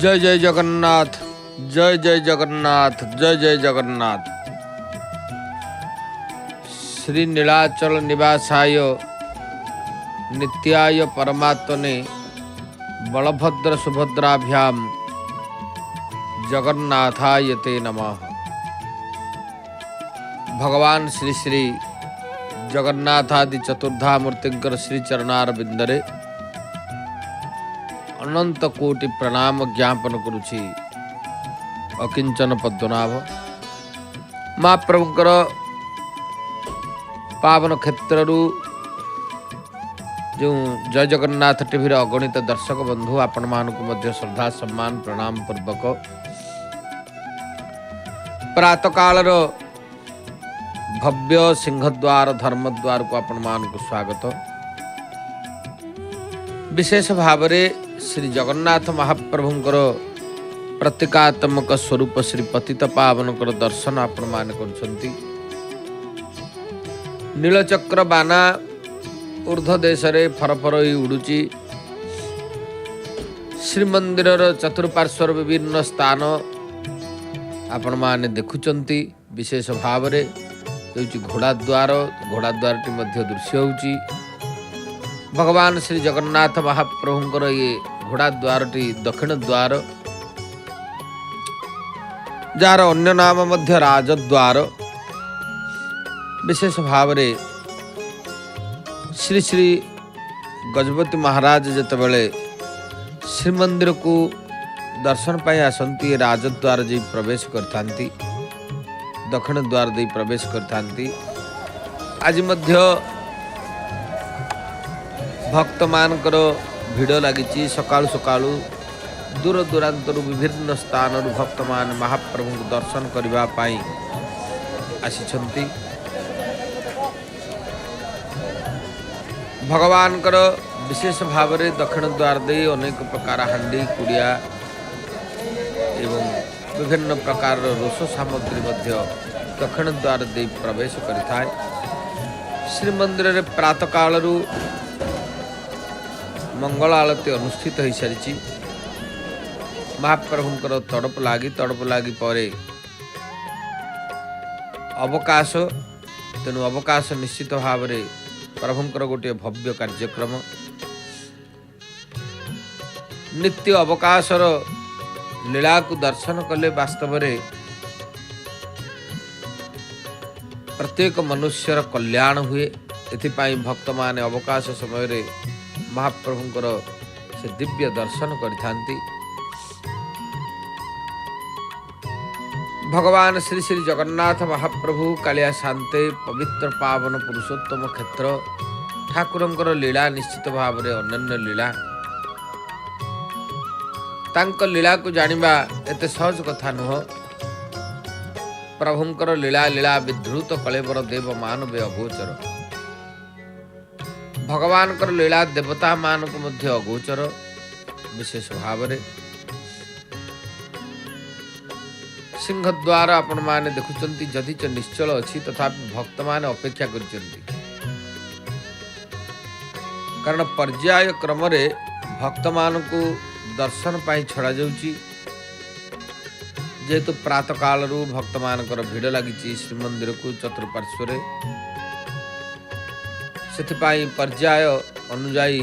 जय जय जगन्नाथ, जय जय जगन्नाथ, जय जय जगन्नाथ। श्री नीलाचल निवासाय नित्याय परमात्मने बलभद्र सुभद्राभ्याम जगन्नाथाय ते नमः। भगवान श्री श्री जगन्नाथादि चतुर्धामूर्तिंकर श्री चरणार बिंदरे अनंत कोटि प्रणाम ज्ञापन करुछि अकिंचन पद्मनाभ। महाप्रभुकर पावन क्षेत्र जो जय जगन्नाथ टीवी अगणित दर्शक बंधु आपण मानक मध्य श्रद्धा सम्मान प्रणाम पूर्वक प्रातः काल भव्य सिंहद्वार धर्मद्वार को आपण मानक स्वागत। विशेष भाव श्री जगन्नाथ महाप्रभुंकर प्रतीकात्मक स्वरूप श्री पतित पावनकर दर्शन आपण मान करछंती। नीलचक्र बाना ऊर्ध्व देश रे फरफर उड़ुची। श्रीमंदिर चतुर्पार्श्वर विभिन्न स्थान आपण माने देखुचंती। विशेष भाव रे घोड़ाद्वार टी मध्य दृश्य होउची। भगवान श्री जगन्नाथ महाप्रभुंकर ये घोड़ा द्वारटी दक्षिण द्वार जार अन्य नाम मध्य राजद्वार। विशेष भाव रे श्री श्री गजपति महाराज जेतेबेले श्रीमंदिर को दर्शन पाई आसंती राजद्वार जी प्रवेश करथांती, दक्षिण द्वार दे प्रवेश करथांती। आज मध्य भक्त मानकर भिड़ लगी। सकाळु सकाळु दूर दूरांतर विभिन्न स्थान भक्त मान महाप्रभु को दर्शन करबा पाई आसिछंती। भगवान कर विशेष भाव रे दक्षिण द्वार दे अनेक प्रकार हांडी कुड़िया एवं विभिन्न प्रकार रोष सामग्री मध्य दक्षिण द्वार दे प्रवेश करिथाय। श्रीमंदिर रे प्रातः काल मंगल आलती अनुष्ठित हो सारी। महाप्रभुंकर तड़प लागी परे अवकाश, तेणु अवकाश निश्चित भाव रे प्रभुंकर गोटे भव्य कार्यक्रम। नित्य अवकाशर लीला को दर्शन कले वास्तव रे प्रत्येक मनुष्यर कल्याण हुए। एथिपाई भक्त माने अवकाश समय रे महाप्रभुंकर से दिव्य दर्शन करिथांती। भगवान श्री श्री जगन्नाथ महाप्रभु कालिया शांते पवित्र पावन पुरुषोत्तम क्षेत्र ठाकुरंकर लीला निश्चित भाव रे अनन्य लीला। तांक लीला को जानिबा एते सहज कथा नुह। प्रभुंकर लीला लीला विधृत कलेवर देव मानवे अगोचर। भगवान कर लीला देवता मान को मध्य अगोचर। विशेष भाव रे सिंहद्वार आपण माने देखुचंती। जदि च निश्चल अछि तथापि भक्त माने अपेक्षा करिचंती, कारण पर्याय क्रम रे भक्त मान को दर्शन पाई छड़ा जाउची। जेतु प्रातः काल रु भक्त मानकर भिड़ लागिची श्रीमंदिर को चतुर्पार्श्व रे। सेथिपाई पर्याय अनुजाई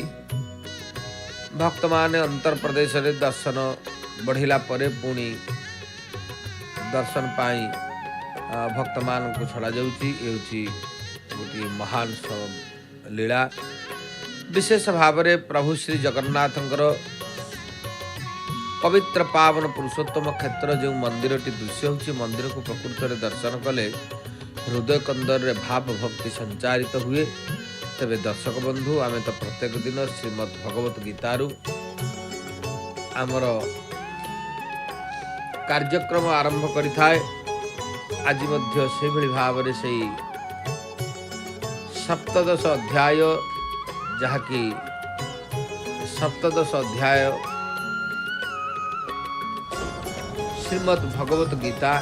भक्त माने अंतर प्रदेश रे दर्शन बढ़िला परे पुणी दर्शन पाई भक्त मान को छड़ा जाउची। एउची गोटी महान लीला। विशेष भाव रे प्रभु श्री जगन्नाथंकर पवित्र पावन पुरुषोत्तम क्षेत्र जो मंदिर टी दृश्य होची। मंदिर को प्रकृत रे दर्शन कले हृदय कंदर रे भाव भक्ति संचारित हुए। तेरे दर्शक बंधु आमे तो प्रत्येक दिन श्रीमद् भगवत गीतारू आमर कार्यक्रम आरंभ करिथाए। आज मध्य से भली भाव रे सेई सप्तदश अध्याय जहाँकि सप्तदश अध्याय श्रीमद् भगवत गीता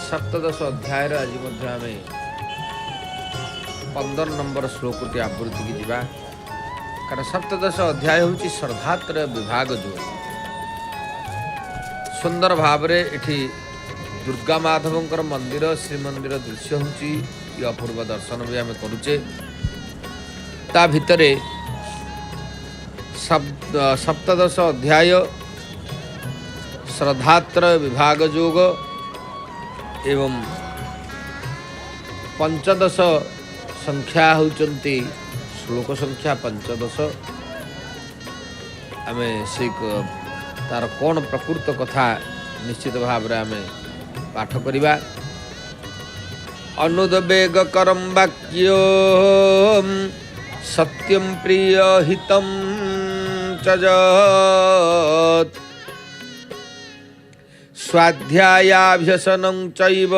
सप्तदश अध्याय आज मध्य आमे 15 नंबर श्लोक आवृत्ति की जीवा। कारण सप्तदश अध्याय हूँ श्रद्धात्रय विभाग जो सुंदर भाव एठी दुर्गा माधवंकर मंदिर श्रीमंदिर दृश्य हूँ अपूर्व दर्शन भी आम करुचे ता भितरे सप्तदश अध्याय श्रद्धात्रय विभाग योग एवं पंचदश संख्या होचंती श्लोक संख्या पंचदश आम से तार कौन प्रकृत कथा निश्चित भाव में आम पाठ करिबा। अनुदवेग करम वाक्यो सत्यम प्रिय हितम चजत स्वाध्यायाभ्यसनं चैव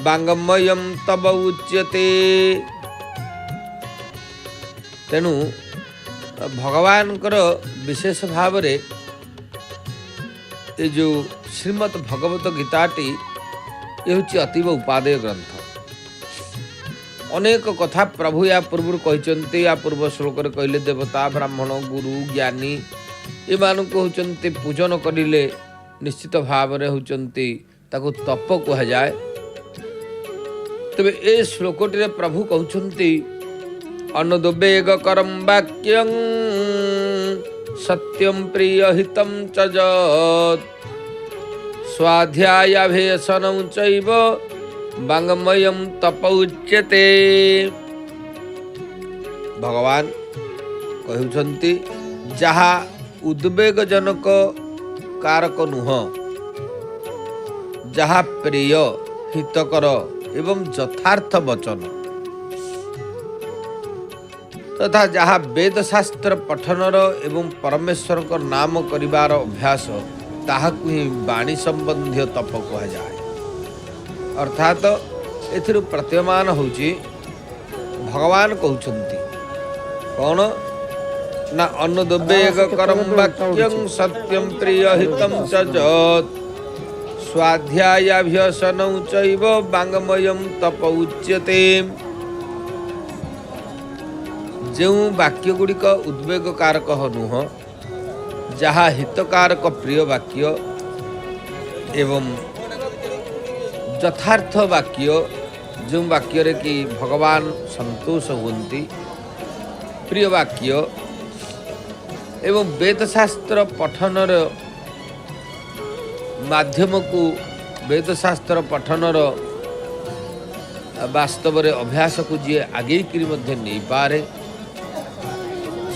वाङ्मयं तब उच्यते। तेणु भगवानकर विशेष भाव रे ये जो श्रीमद् भगवत गीताटी ये हूँ अतीव उपादेय ग्रंथ। अनेक कथा प्रभु या पूर्व कहते या पूर्व श्लोक कहले देवता ब्राह्मण गुरु ज्ञानी एमानक होचंती पूजन करिले निश्चित भाव रे होचंती ताकू तप कह जाए। तबे ए श्लोकटी रे प्रभु कहउछंती अनुदवेग करम वाक्यं सत्यम प्रिय हितम चजत स्वाध्यायाभ्यसनं चैव वाङ्मयं तप उच्यते। भगवान कहउछंती जहा उद्वेग जनक कारक नुह जहा प्रिय हितकर एवं यथार्थ वचन तथा जहा वेद शास्त्र पठनर एवं परमेश्वर को नाम करिवार अभ्यास ताहाकु ही वाणी संबंधी तप कह जाए। अर्थात एथिरु प्रतीयमान होची भगवान कहउछंती कौन ना अनुदवेग करम वाक्यं सत्यम प्रिय हितम चजत स्वाध्यायाभ्यसनं चैव वाङ्मयं तप उच्यते। जो वाक्य गुड़िक उद्वेग कारक नुह जहा हितकारक प्रिय वाक्य एवं यथार्थ वाक्य जो वाक्य रे कि भगवान संतोष हुंती प्रिय वाक्य एवं वेदशास्त्र पठनर माध्यम को वेदशास्त्र पठनर वास्तव रे अभ्यास को जी आगे करी मध्य नहीं पारे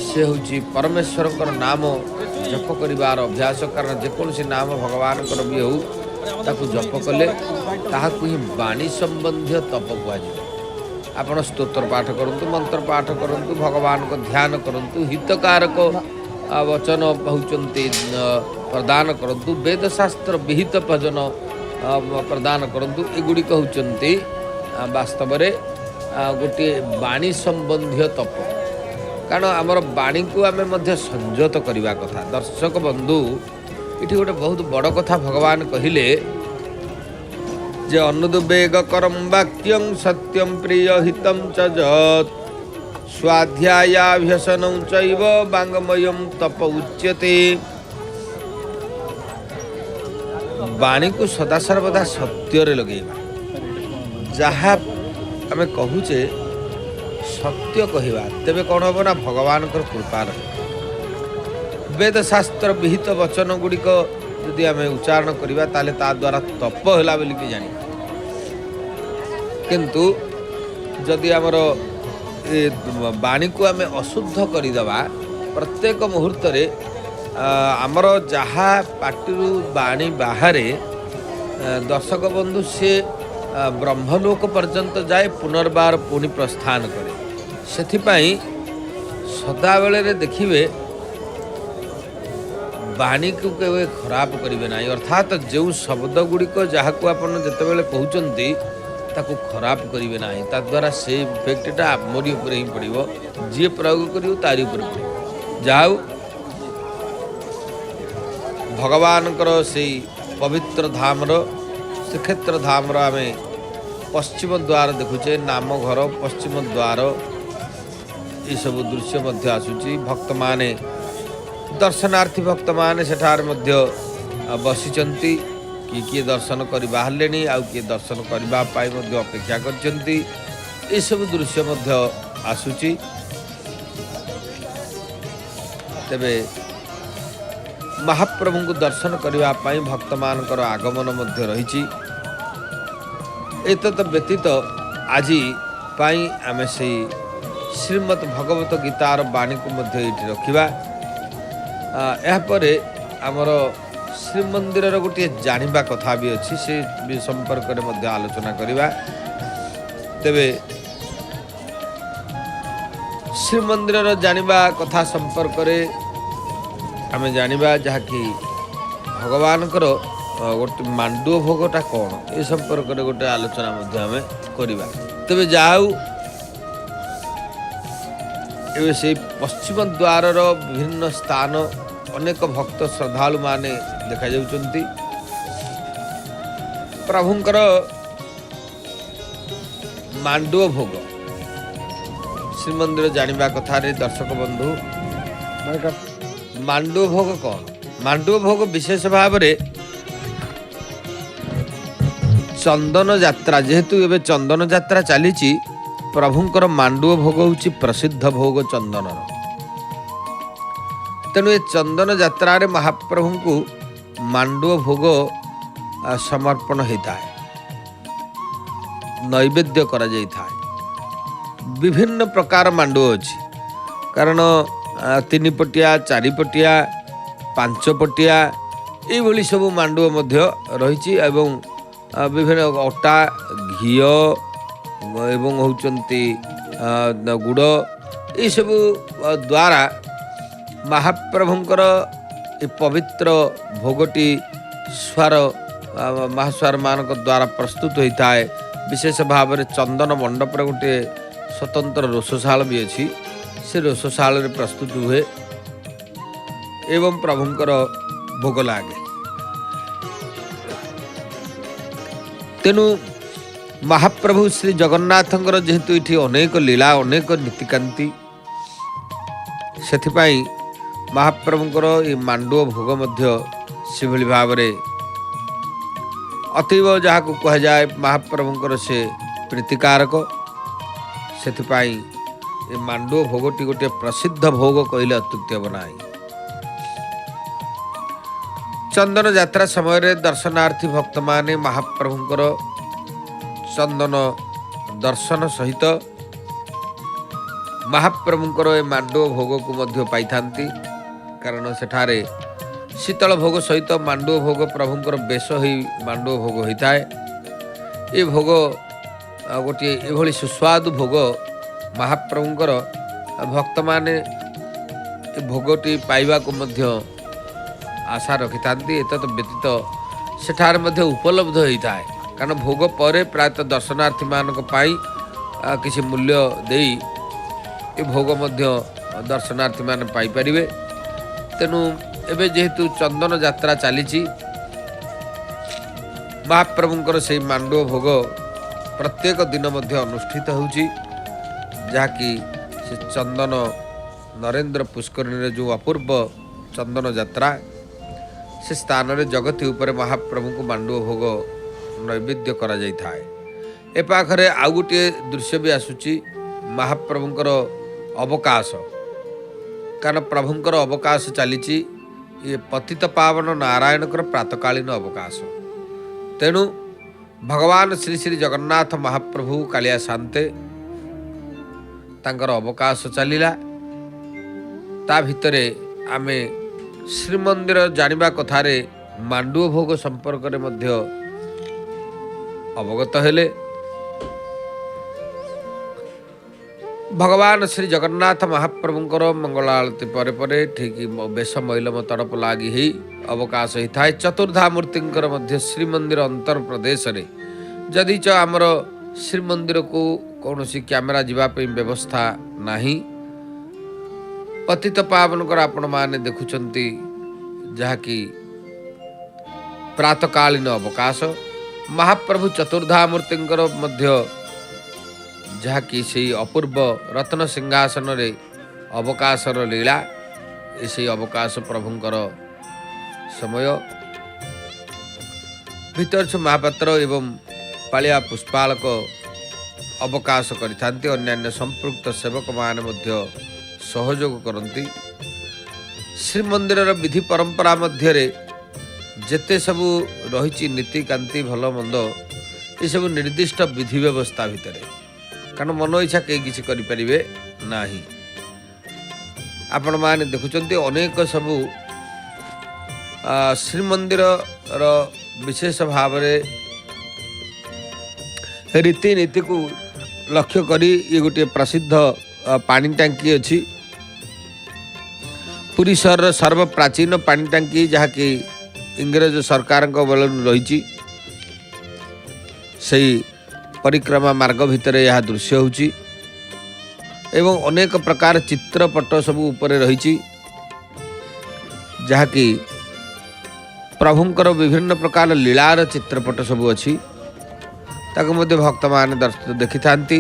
से हूँ परमेश्वर नाम जप करिवार अभ्यास। कारण जेकोसी नाम भगवान भी हो ताकू जप कले ताहाकु ही वाणी संबंधी तप कह। आपण स्तोत्र पाठ करंतु मंत्र पाठ करंतु भगवान को ध्यान करंतु हितकारक वचन होचंती प्रदान करंतु वेदशास्त्र विहित भजन प्रदान करंतु एगुड़ी होचंती वास्तव रे गोटे वाणी संबंधी तप। कारण आमर वाणी को आमे मध्य संयत करवा कथा। दर्शक बंधु इठी गोटे बहुत बड़ कथा भगवान कहिले जे अनुदवेग करम वाक्यं सत्यम प्रिय हितम चजत स्वाध्यायाभ्यसनं चैव वाङ्मयं तप उच्यते। वाणी को सदा सर्वदा सत्य रे लगेबा जहा आमे कहूचे सत्य कहवा तेबे कौन हम ना भगवान कृपा रहे। वेद शास्त्र विहित वचन गुड़िक यदि आम उच्चारण करवा ताले ता द्वारा तप है बोलिकी जानी। किंतु जदि आमर वाणी को आम अशुद्ध करदेवा प्रत्येक मुहूर्त रे आमर जहा पाटिरु वाणी बाहरे दर्शक बंधु से ब्रह्मलोक पर्यंत जाए पुनर्बार पुणी प्रस्थान करे। सेथिपाई सदा बेले देखिए वाणी को केवे खराब करेंगे ना। अर्थात जो शब्द गुड़िक जहाँ को आपन जितेबाला कहते ताको खराब करेंगे ना द्वारा से इफेक्टा आमरी उपर ही पड़ो जी प्रयोग कर तारी उपर पड़ो। जाऊ भगवान से पवित्र धामर श्रीक्षेत्र धामर आम पश्चिम द्वार देखुचे नाम घर पश्चिम द्वार ये सब दृश्य मध्य आसुची भक्त माने दर्शनार्थी भक्त माने सेठार मध्य बसिचंती किए दर्शन कर बाहर आउ किए दर्शन करने अपेक्षा करचंती ये सब दृश्य मध्य आसुची। तेबे महाप्रभु को दर्शन करने भक्त मानकर आगमन मध्य रही। एतत् व्यतीत आज आमे से श्रीमद् भगवत गीतार वाणी को मध्य ये रखा। यापर आमर श्रीमंदिर गोटे जानिबा कथा भी अच्छी से संपर्क में मध्य आलोचना करवा। तेबे श्रीमंदिर जानिबा कथा संपर्क आमे जानिबा जहाँकि भगवान गोटे मांडुओ भोगटा कौन ए संपर्क में गोटे आलोचना मध्य आमे करवा। तेबे जाऊ एवं से पश्चिम द्वार विभिन्न स्थान अनेक भक्त श्रद्धालु माने देखा जाउचंती। प्रभुंकर मांडुओ भोग श्रीमंदिर जानिबा कथा रे दर्शक बंधु मांडुओ भोग कौन? मांडुओ भोग विशेष भाव में चंदन यात्रा जेहेतु एवं चंदन यात्रा चली प्रभुंकर मांडुओ भोग होची प्रसिद्ध भोग चंदन। तेणु ये चंदन यात्रा रे महाप्रभु को मांडुओ भोग समर्पण होता है, नैवेद्य करा जाता है। विभिन्न प्रकार मांडुओ अच्छी कारण 3 पटिया 4 पटिया 5 पटिया ये सब मांडुओ मध्य रही। विभिन्न अटा घी एवं होचंती गुड़ ये सब द्वारा महाप्रभुंकर ये पवित्र भोगटी स्वर महास्वर मान द्वारा प्रस्तुत होता है। विशेष भाव में चंदन मंडप गोटे स्वतंत्र रोषशाल भी अच्छी से रोषशाल प्रस्तुत हुए एवं प्रभुंकर भोग लगे। तेणु महाप्रभु श्री जगन्नाथंकर जेहेतु ये अनेक लीला अनेक नीतिकांति से महाप्रभुंकर ये मांडुओ भोग मध्य से भाव में अतीव जहाँ को कह जाए महाप्रभुंकर से प्रीतिकारक से मांडुओ भोगटी गोटे प्रसिद्ध भोग कहले अत्युक्ति हे नाही। चंदन यात्रा समय दर्शनार्थी भक्त माने महाप्रभुंकर चंदन दर्शन सहित महाप्रभुंकर ए मांडुओ भोग को मध्य पाई थांती। कारण सेठारे शीतल भोग सहित मांडुओ भोग प्रभुंकर बेश ही मांडुओ भोग होता है। ये भोग गोटे एभली सुस्वादु भोग महाप्रभुंकर भक्त माने भोगटी पाइबा को मध्य आशा रखि थांती। एतत् व्यतीत सेठार मध्य उपलब्ध होता है कारण भोग पर प्रायतः दर्शनार्थी मानक पाई किसी मूल्य देई ए भोग मध्य दर्शनार्थी मान पाई परिवे। तेणु एबे जेहेतु चंदन यात्रा चली महाप्रभुंकर से मांडुओ भोग प्रत्येक दिन मध्य अनुष्ठित होउची जहाँकि से चंदन नरेंद्र पुष्करिणी जो अपूर्व चंदन यात्रा से स्थान रे जगती उपरे महाप्रभु को मांडुओ भोग नैवेद्य करा जाता है। ए पाखरे आउ गोटे दृश्य भी आसुची महाप्रभुंकर अवकाश कारण प्रभुंकर अवकाश चली ये पतित पावन नारायणकर प्रातकालीन अवकाश। तेणु भगवान श्री श्री जगन्नाथ महाप्रभु कालिया शांते तांकर अवकाश चलिला। ता भितरे आमे श्रीमंदिर जानिबा कथारे मांडुओ भोग संपर्क में मध्य अवगत हेले। भगवान श्री जगन्नाथ महाप्रभुंकर मंगल आरती परे परे ठीक बेश मैलम तड़प लगी ही अवकाश होता है। चतुर्धा मूर्तिंकर मध्य श्रीमंदिर अंतर प्रदेश रे जदि च आमर श्रीमंदिर को कौन सी कैमेरा जीवाई व्यवस्था नहीं पतित पावन कर आपण माने देखुचंती जहाँकि प्रातकालीन अवकाश महाप्रभु चतुर्धा मूर्तिंकर मध्य ଯାହାକି ସେଇ ଅପୂର୍ବ ରତ୍ନ ସିଂହାସନରେ ଅବକାଶର ଲୀଳା। ସେଇ ଅବକାଶ ପ୍ରଭୁଙ୍କର ସମୟ। ଭିତରଛୁ ମହାପାତ୍ର ଏବଂ ପାଳିଆ ପୁଷ୍ପାଳକ ଅବକାଶ କରିଥାନ୍ତି। ଅନ୍ୟାନ୍ୟ ସମ୍ପୃକ୍ତ ସେବକମାନେ ମଧ୍ୟ ସହଯୋଗ କରନ୍ତି। ଶ୍ରୀମନ୍ଦିରର ବିଧି ପରମ୍ପରା ମଧ୍ୟରେ ଯେତେ ସବୁ ରହିଛି ନୀତିକାନ୍ତି ଭଲ ମନ୍ଦ, ଏସବୁ ନିର୍ଦ୍ଦିଷ୍ଟ ବିଧି ବ୍ୟବସ୍ଥା ଭିତରେ, କାରଣ ମନ ଇଚ୍ଛା କେହି କିଛି କରିପାରିବେ ନାହିଁ। ଆପଣମାନେ ଦେଖୁଛନ୍ତି ଅନେକ ସବୁ ଶ୍ରୀମନ୍ଦିରର ବିଶେଷ ଭାବରେ ରୀତିନୀତିକୁ ଲକ୍ଷ୍ୟ କରି ଇଏ ଗୋଟିଏ ପ୍ରସିଦ୍ଧ ପାଣି ଟାଙ୍କି ଅଛି। ପୁରୀ ସହରର ସର୍ବପ୍ରାଚୀନ ପାଣି ଟାଙ୍କି, ଯାହାକି ଇଂରେଜ ସରକାରଙ୍କ ବେଳରୁ ରହିଛି। ସେହି ପରିକ୍ରମା ମାର୍ଗ ଭିତରେ ଏହା ଦୃଶ୍ୟ ହେଉଛି ଏବଂ ଅନେକ ପ୍ରକାର ଚିତ୍ରପଟ ସବୁ ଉପରେ ରହିଛି, ଯାହାକି ପ୍ରଭୁଙ୍କର ବିଭିନ୍ନ ପ୍ରକାର ଲୀଳାର ଚିତ୍ରପଟ ସବୁ ଅଛି। ତାକୁ ମଧ୍ୟ ଭକ୍ତମାନେ ଦେଖିଥାନ୍ତି।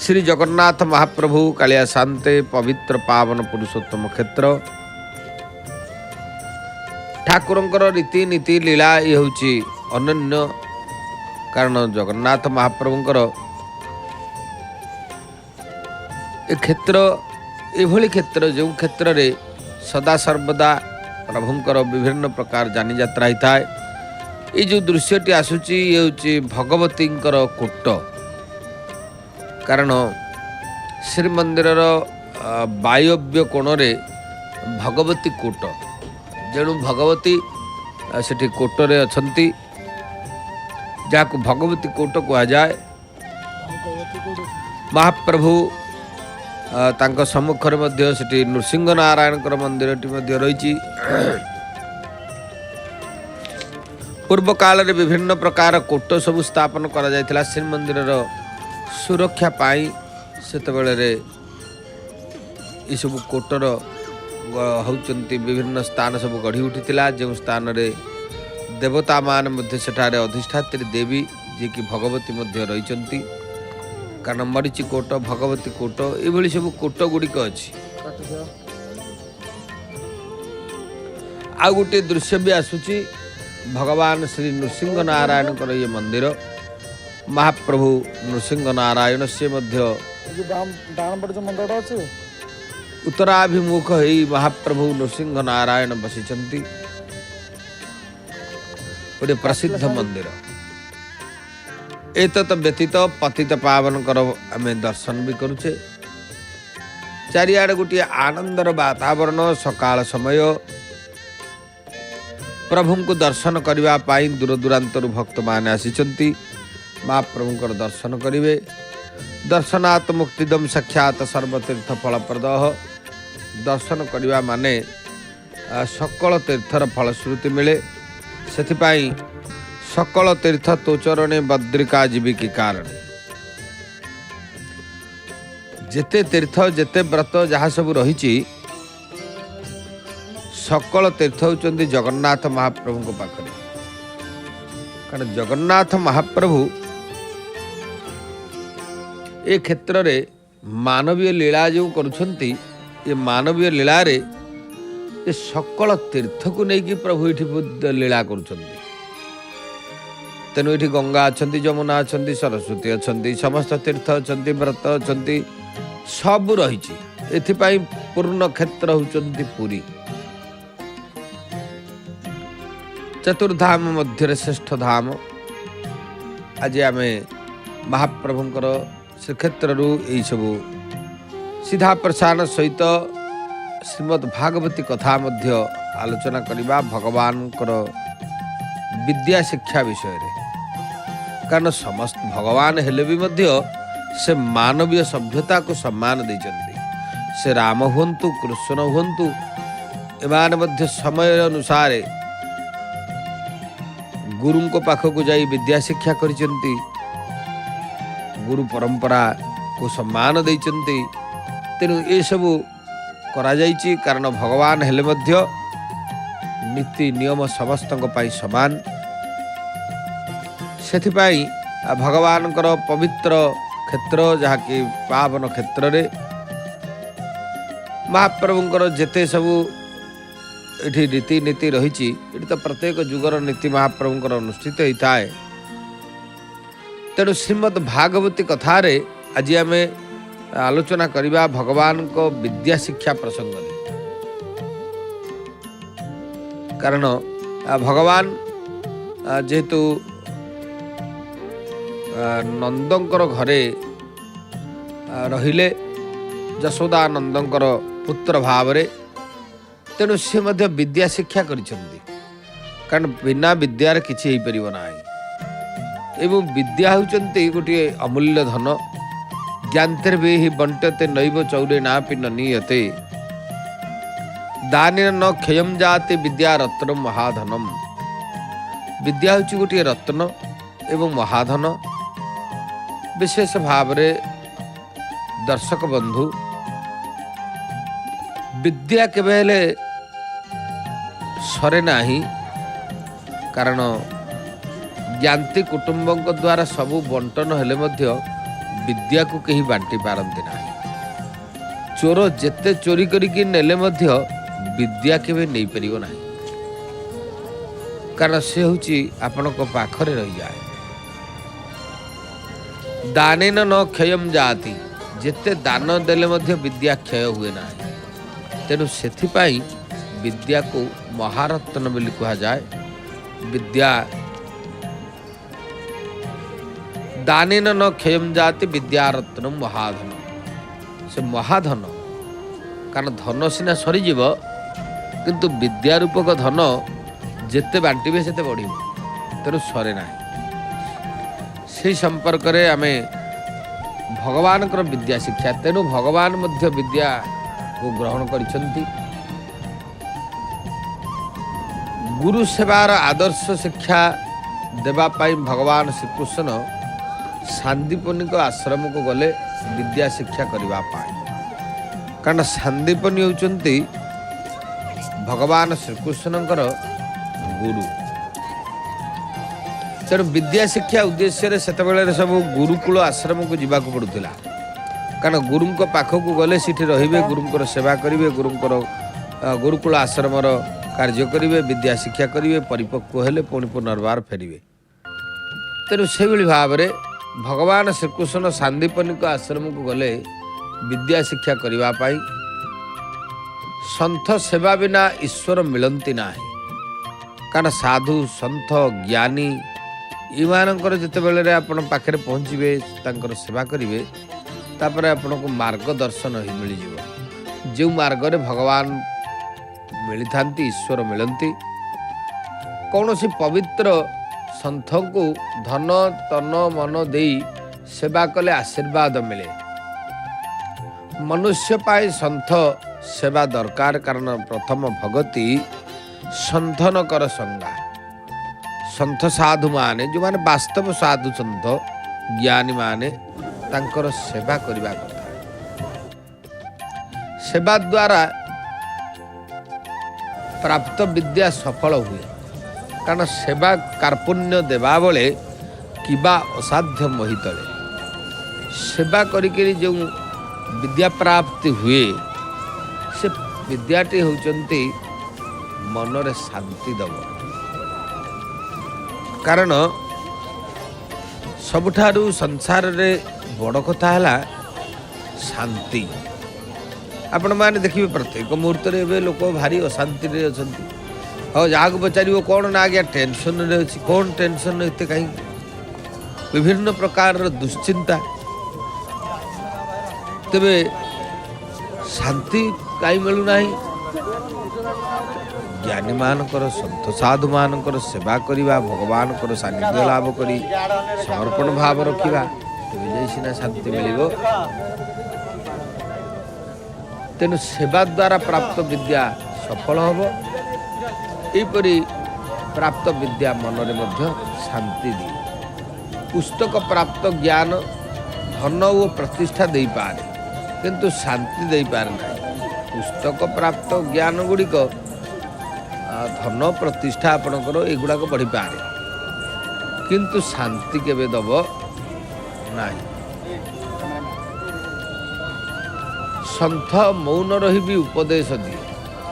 ଶ୍ରୀ ଜଗନ୍ନାଥ ମହାପ୍ରଭୁ କାଳିଆ ଶାନ୍ତେ ପବିତ୍ର ପାବନ ପୁରୁଷୋତ୍ତମ କ୍ଷେତ୍ର। ଠାକୁରଙ୍କର ରୀତିନୀତି ଲୀଳା ଇଏ ହେଉଛି ଅନନ୍ୟ, କାରଣ ଜଗନ୍ନାଥ ମହାପ୍ରଭୁଙ୍କର ଏ କ୍ଷେତ୍ର ଏଭଳି କ୍ଷେତ୍ର ଯେଉଁ କ୍ଷେତ୍ରରେ ସଦାସର୍ବଦା ପ୍ରଭୁଙ୍କର ବିଭିନ୍ନ ପ୍ରକାର ଯାନିଯାତ୍ରା ହେଇଥାଏ। ଏଇ ଯେଉଁ ଦୃଶ୍ୟଟି ଆସୁଛି ଇଏ ହେଉଛି ଭଗବତୀଙ୍କର କୂଟ, କାରଣ ଶ୍ରୀମନ୍ଦିରର ବାୟବ୍ୟ କୋଣରେ ଭଗବତୀ କୂଟ, ଯେଣୁ ଭଗବତୀ ସେଠି କୋଟରେ ଅଛନ୍ତି, ଯାହାକୁ ଭଗବତୀ କୂଟ କୁହାଯାଏ। ମହାପ୍ରଭୁ ତାଙ୍କ ସମ୍ମୁଖରେ ମଧ୍ୟ ସେଠି ନୃସିଂହ ନାରାୟଣଙ୍କର ମନ୍ଦିରଟି ମଧ୍ୟ ରହିଛି। ପୂର୍ବ କାଳରେ ବିଭିନ୍ନ ପ୍ରକାର କୋଟ ସବୁ ସ୍ଥାପନ କରାଯାଇଥିଲା ଶ୍ରୀମନ୍ଦିରର ସୁରକ୍ଷା ପାଇଁ। ସେତେବେଳେ ଏସବୁ କୋଟର ହେଉଛନ୍ତି ବିଭିନ୍ନ ସ୍ଥାନ ସବୁ ଗଢ଼ି ଉଠିଥିଲା, ଯେଉଁ ସ୍ଥାନରେ ଦେବତାମାନେ ମଧ୍ୟ ସେଠାରେ ଅଧିଷ୍ଠାତ୍ରୀ ଦେବୀ ଯିଏକି ଭଗବତୀ ମଧ୍ୟ ରହିଛନ୍ତି, କାରଣ ମରିଚି କୋଟ, ଭଗବତୀ କୋଟ, ଏଭଳି ସବୁ କୋଟ ଗୁଡ଼ିକ ଅଛି। ଆଉ ଗୋଟିଏ ଦୃଶ୍ୟ ବି ଆସୁଛି, ଭଗବାନ ଶ୍ରୀ ନୃସିଂହ ନାରାୟଣଙ୍କର ଇଏ ମନ୍ଦିର। ମହାପ୍ରଭୁ ନୃସିଂହ ନାରାୟଣ ସେ ମଧ୍ୟ ଉତ୍ତରାଭିମୁଖ ହେଇ ମହାପ୍ରଭୁ ନୃସିଂହ ନାରାୟଣ ବସିଛନ୍ତି। ଗୋଟିଏ ପ୍ରସିଦ୍ଧ ମନ୍ଦିର। ଏତତ୍ ବ୍ୟତୀତ ପତିତ ପାବନଙ୍କର ଆମେ ଦର୍ଶନ ବି କରୁଛେ। ଚାରିଆଡ଼େ ଗୋଟିଏ ଆନନ୍ଦର ବାତାବରଣ। ସକାଳ ସମୟ, ପ୍ରଭୁଙ୍କୁ ଦର୍ଶନ କରିବା ପାଇଁ ଦୂରଦୂରାନ୍ତରୁ ଭକ୍ତମାନେ ଆସିଛନ୍ତି। ମହାପ୍ରଭୁଙ୍କର ଦର୍ଶନ କରିବେ। ଦର୍ଶନାତ୍ ମୁକ୍ତିଦମ୍ ସାକ୍ଷାତ ସର୍ବତୀର୍ଥ ଫଳପ୍ରଦଃ। ଦର୍ଶନ କରିବା ମାନେ ସକଳ ତୀର୍ଥର ଫଳଶ୍ରୁତି ମିଳେ। ସେଥିପାଇଁ ସକଳ ତୀର୍ଥ ତୋଚରଣେ ବଦ୍ରିକା ଜୀବିକି କାରଣ। ଯେତେ ତୀର୍ଥ ଯେତେ ବ୍ରତ ଯାହା ସବୁ ରହିଛି, ସକଳ ତୀର୍ଥ ହେଉଛନ୍ତି ଜଗନ୍ନାଥ ମହାପ୍ରଭୁଙ୍କ ପାଖରେ। କାରଣ ଜଗନ୍ନାଥ ମହାପ୍ରଭୁ ଏ କ୍ଷେତ୍ରରେ ମାନବୀୟ ଲୀଳା ଯେଉଁ କରୁଛନ୍ତି, ଏ ମାନବୀୟ ଲୀଳାରେ ଏ ସକଳ ତୀର୍ଥକୁ ନେଇକି ପ୍ରଭୁ ଏଠି ଲୀଳା କରୁଛନ୍ତି। ତେଣୁ ଏଠି ଗଙ୍ଗା ଅଛନ୍ତି, ଯମୁନା ଅଛନ୍ତି, ସରସ୍ୱତୀ ଅଛନ୍ତି, ସମସ୍ତ ତୀର୍ଥ ଅଛନ୍ତି, ବ୍ରତ ଅଛନ୍ତି, ସବୁ ରହିଛି। ଏଥିପାଇଁ ପୂର୍ଣ୍ଣ କ୍ଷେତ୍ର ହେଉଛନ୍ତି ପୁରୀ। ଚତୁର୍ଧାମ ମଧ୍ୟରେ ଶ୍ରେଷ୍ଠ ଧାମ। ଆଜି ଆମେ ମହାପ୍ରଭୁଙ୍କର ଶ୍ରୀକ୍ଷେତ୍ରରୁ ଏହିସବୁ ସିଧା ପ୍ରସାରଣ ସହିତ ଶ୍ରୀମଦ୍ ଭାଗବତୀ କଥା ମଧ୍ୟ ଆଲୋଚନା କରିବା ଭଗବାନଙ୍କର ବିଦ୍ୟା ଶିକ୍ଷା ବିଷୟରେ। କାରଣ ସମସ୍ତ ଭଗବାନ ହେଲେ ବି ମଧ୍ୟ ସେ ମାନବୀୟ ସଭ୍ୟତାକୁ ସମ୍ମାନ ଦେଇଛନ୍ତି। ସେ ରାମ ହୁଅନ୍ତୁ, କୃଷ୍ଣ ହୁଅନ୍ତୁ, ଏମାନେ ମଧ୍ୟ ସମୟ ଅନୁସାରେ ଗୁରୁଙ୍କ ପାଖକୁ ଯାଇ ବିଦ୍ୟା ଶିକ୍ଷା କରିଛନ୍ତି, ଗୁରୁ ପରମ୍ପରାକୁ ସମ୍ମାନ ଦେଇଛନ୍ତି। ତେଣୁ ଏସବୁ କରାଯାଇଛି, କାରଣ ଭଗବାନ ହେଲେ ମଧ୍ୟ ନୀତି ନିୟମ ସମସ୍ତଙ୍କ ପାଇଁ ସମାନ। ସେଥିପାଇଁ भगवानकर पवित्र क्षेत्र जहाँकि पावन क्षेत्र रे महाप्रभुंकर जेते सबू ये रीतिनीति रही तो प्रत्येक जुगर नीति महाप्रभुंकर अनुष्ठित होता है। तेणु श्रीमद् भागवती कथार आज आम आलोचना करवा भगवान को विद्या शिक्षा प्रसंग रे। कारण भगवान जेहेतु नंदंकर घरे रहिले यशोदा नंदंकर पुत्र भाव रे, तेणु सी मध्य विद्या शिक्षा करिसेंती। कारण बिना विद्यार किछि हेई परिबो नाही। एवं विद्या होचंती गोटे अमूल्य धन। ज्ञानतिर्भि हि बंटते नैव चौरे नापि न नीयते, दानेन न क्षयं जाति विद्या रत्नम महाधनम। विद्या होची गोटे रत्न एवं महाधन। विशेष भाव रे दर्शक बंधु, विद्या केबे हेले सरे नाही। कारण ज्ञानती कुटुंबक द्वारा सबू बंटन हेले मध्य विद्या को कहीं बांटी पारती ना। चोर जेते चोरी करिकी नेले मध्य विद्या केबे नहीं परिबो नाही। कारण से होची आपन को पाखरे रही जाए। दानेन न क्षयम जाति, जेते दान देले मध्य विद्या क्षय हुए ना। तेणु सेथिपाई विद्या को महारत्न बोली कहा जाए। विद्या दानेन न क्षयम जाति विद्यारत्न महाधन। से महाधन, कारण धन सीना सरीजीव किंतु विद्या रूपक धन जेते बांटिबे सेते बढ़िबो, तेणु सरे ना। से संपर्क रे आमे भगवान कर विद्या शिक्षा, तेणु भगवान मध्य विद्या को ग्रहण करिसंती। गुरु सेवार आदर्श शिक्षा देवा पाई भगवान श्रीकृष्ण सांदीपनी आश्रम को गले विद्या शिक्षा करने पाए। कारण सांदीपनी होचंती भगवान श्रीकृष्णकर गुरु। तेणु विद्या शिक्षा उद्देश्य से सब गुरुकुल आश्रम को जीवा पड़ूला। कारण गुरु पाखक गले सीठी रहिबे, गुरुंकर सेवा करिवे, गुरुंकर गुरुकुल आश्रमर कार्य करिवे, विद्या शिक्षा करिवे, परिपक्व हेले पुणी पुनर्बार फेरिवे। तेणु से भाव में भगवान श्रीकृष्ण सांदीपनी आश्रम को गले विद्या शिक्षा करने पाई। संथ सेवा बिना ईश्वर मिलती ना। कारण साधु संथ ज्ञानी इमानकर जितेबले आपण पाखे पहुँचे तांकर सेवा करेंगे, तापर आपण को मार्गदर्शन ही मिल जाव। जो मार्ग रे भगवान मिली था, ईश्वर मिलती। कौन सी पवित्र संथ को धन तन मन दे सेवा कले आशीर्वाद मिले। मनुष्य पाए संथ सेवा दरकार। कारण प्रथम भगति संथन कर संगा। संथ साधु माने जो माने वास्तव साधु संत ज्ञानी माने तांकर सेवा करबा कथा। सेवा द्वारा प्राप्त विद्या सफल हुए। कारण सेवा कार्पुण्य देवा बेले किबा असाध्य मोहितले सेवा करिके जो विद्या प्राप्ति हुए, से विद्याटी होचंती मनरे शांति दब। कारण सबुठारु संसार रे बड़ कथा है शांति। आपण माने देखिए प्रत्येक मुहूर्त रे लोक भारी अशांति रे अछंती। हाँ जहाँ पचार कौन ना आज्ञा टेंशन रे अच्छी, कौन टेंशन एत कहीं विभिन्न प्रकार दुश्चिंता। तेबे शांति कहीं मिलूना। ज्ञानी मानकर संत साधु मानकर सेवा करवा, भगवान को सानिध्य लाभ करी समर्पण भाव रखा, तेज सीना शांति मिल। तेणु सेवा द्वारा प्राप्त विद्या सफल हम। यहपरी प्राप्त विद्या मनरे मध्य शांति दिए। पुस्तक प्राप्त ज्ञान धन और प्रतिष्ठा दे पारे, किंतु शांति दे पारे ना। पुस्तक प्राप्त ज्ञान गुड़िक धन प्रतिष्ठा आपणकर एगुड़ाक बढ़ी पारे, किंतु शांति केबे दब नहीं। संथ मौन रही भी उपदेश दिए।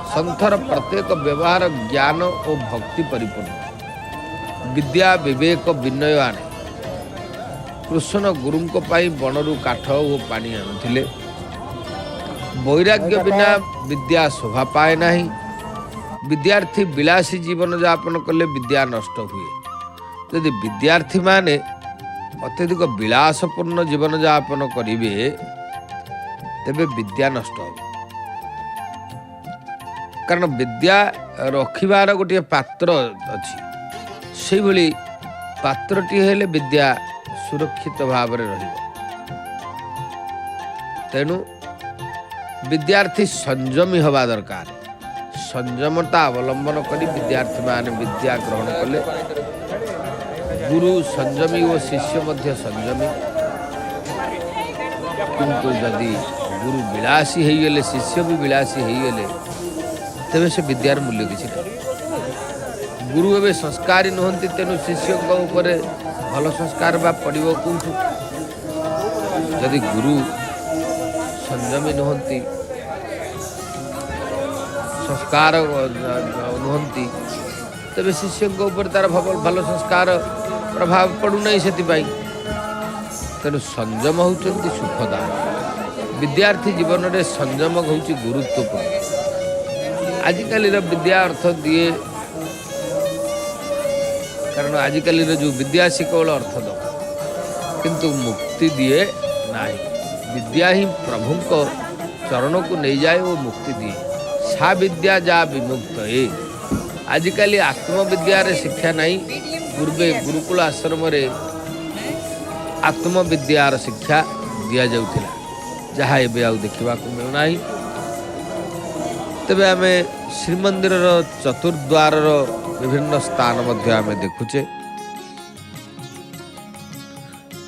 संथर प्रत्येक व्यवहार ज्ञान और भक्ति परिपूर्ण। विद्या विवेक विनय आने। कृष्ण गुरु बनरू काठ और पानी आणुथिले। वैराग्य बिना विद्या शोभा पाए नहीं। विद्यार्थी विलासी जीवन यापन कले विद्या नष्ट हुए। यदि विद्यार्थी माने अत्यधिक विलासपूर्ण जीवन यापन करिवे तेबे विद्या नष्ट हो। कारण विद्या रखिबार गोटे पात्र अच्छी से भली पात्रटी हेले विद्या सुरक्षित भाव में रहिबो। तेणु विद्यार्थी संयमी हवा दरकार। संयमता अवलंबन करी विद्यार्थी माने विद्या ग्रहण कले। गुरु संयमी और शिष्य मध्य संयमी। किंतु यदि गुरु विलासी होइगले शिष्य भी विलासी होइगले तेबे से विद्यार मूल्य किसी नहीं। गुरु एवं संस्कारी नुहंती तेणु शिष्य ऊपर भल संस्कार बा पड़िबो कोठु। यदि गुरु संयमी नुहंती संस्कार नुहंती तेबे शिष्य ऊपर तार भल संस्कार प्रभाव पड़ू नहीं। से तेणु संयम होउचंती सुखदायक। विद्यार्थी जीवन में संयम होउची गुरुत्वपूर्ण। आजिकल विद्या अर्थ दिए कारण आजिकल जो विद्या केवल अर्थ दो किंतु मुक्ति दिए नहीं। विद्या ही प्रभु को चरण को नहीं जाए वो मुक्ति दिए। सा विद्या जा विमुक्त है। आजिकल आत्मविद्या शिक्षा नहीं। पूर्वे गुरुकुल आश्रम रे आत्मविद्यार शिक्षा दिया जाउथिला जहाँ एबे आउ देखा मिलना। तेबे आमे श्रीमंदिर चतुर्द्वार विभिन्न स्थान मध्य आमे देखुचे।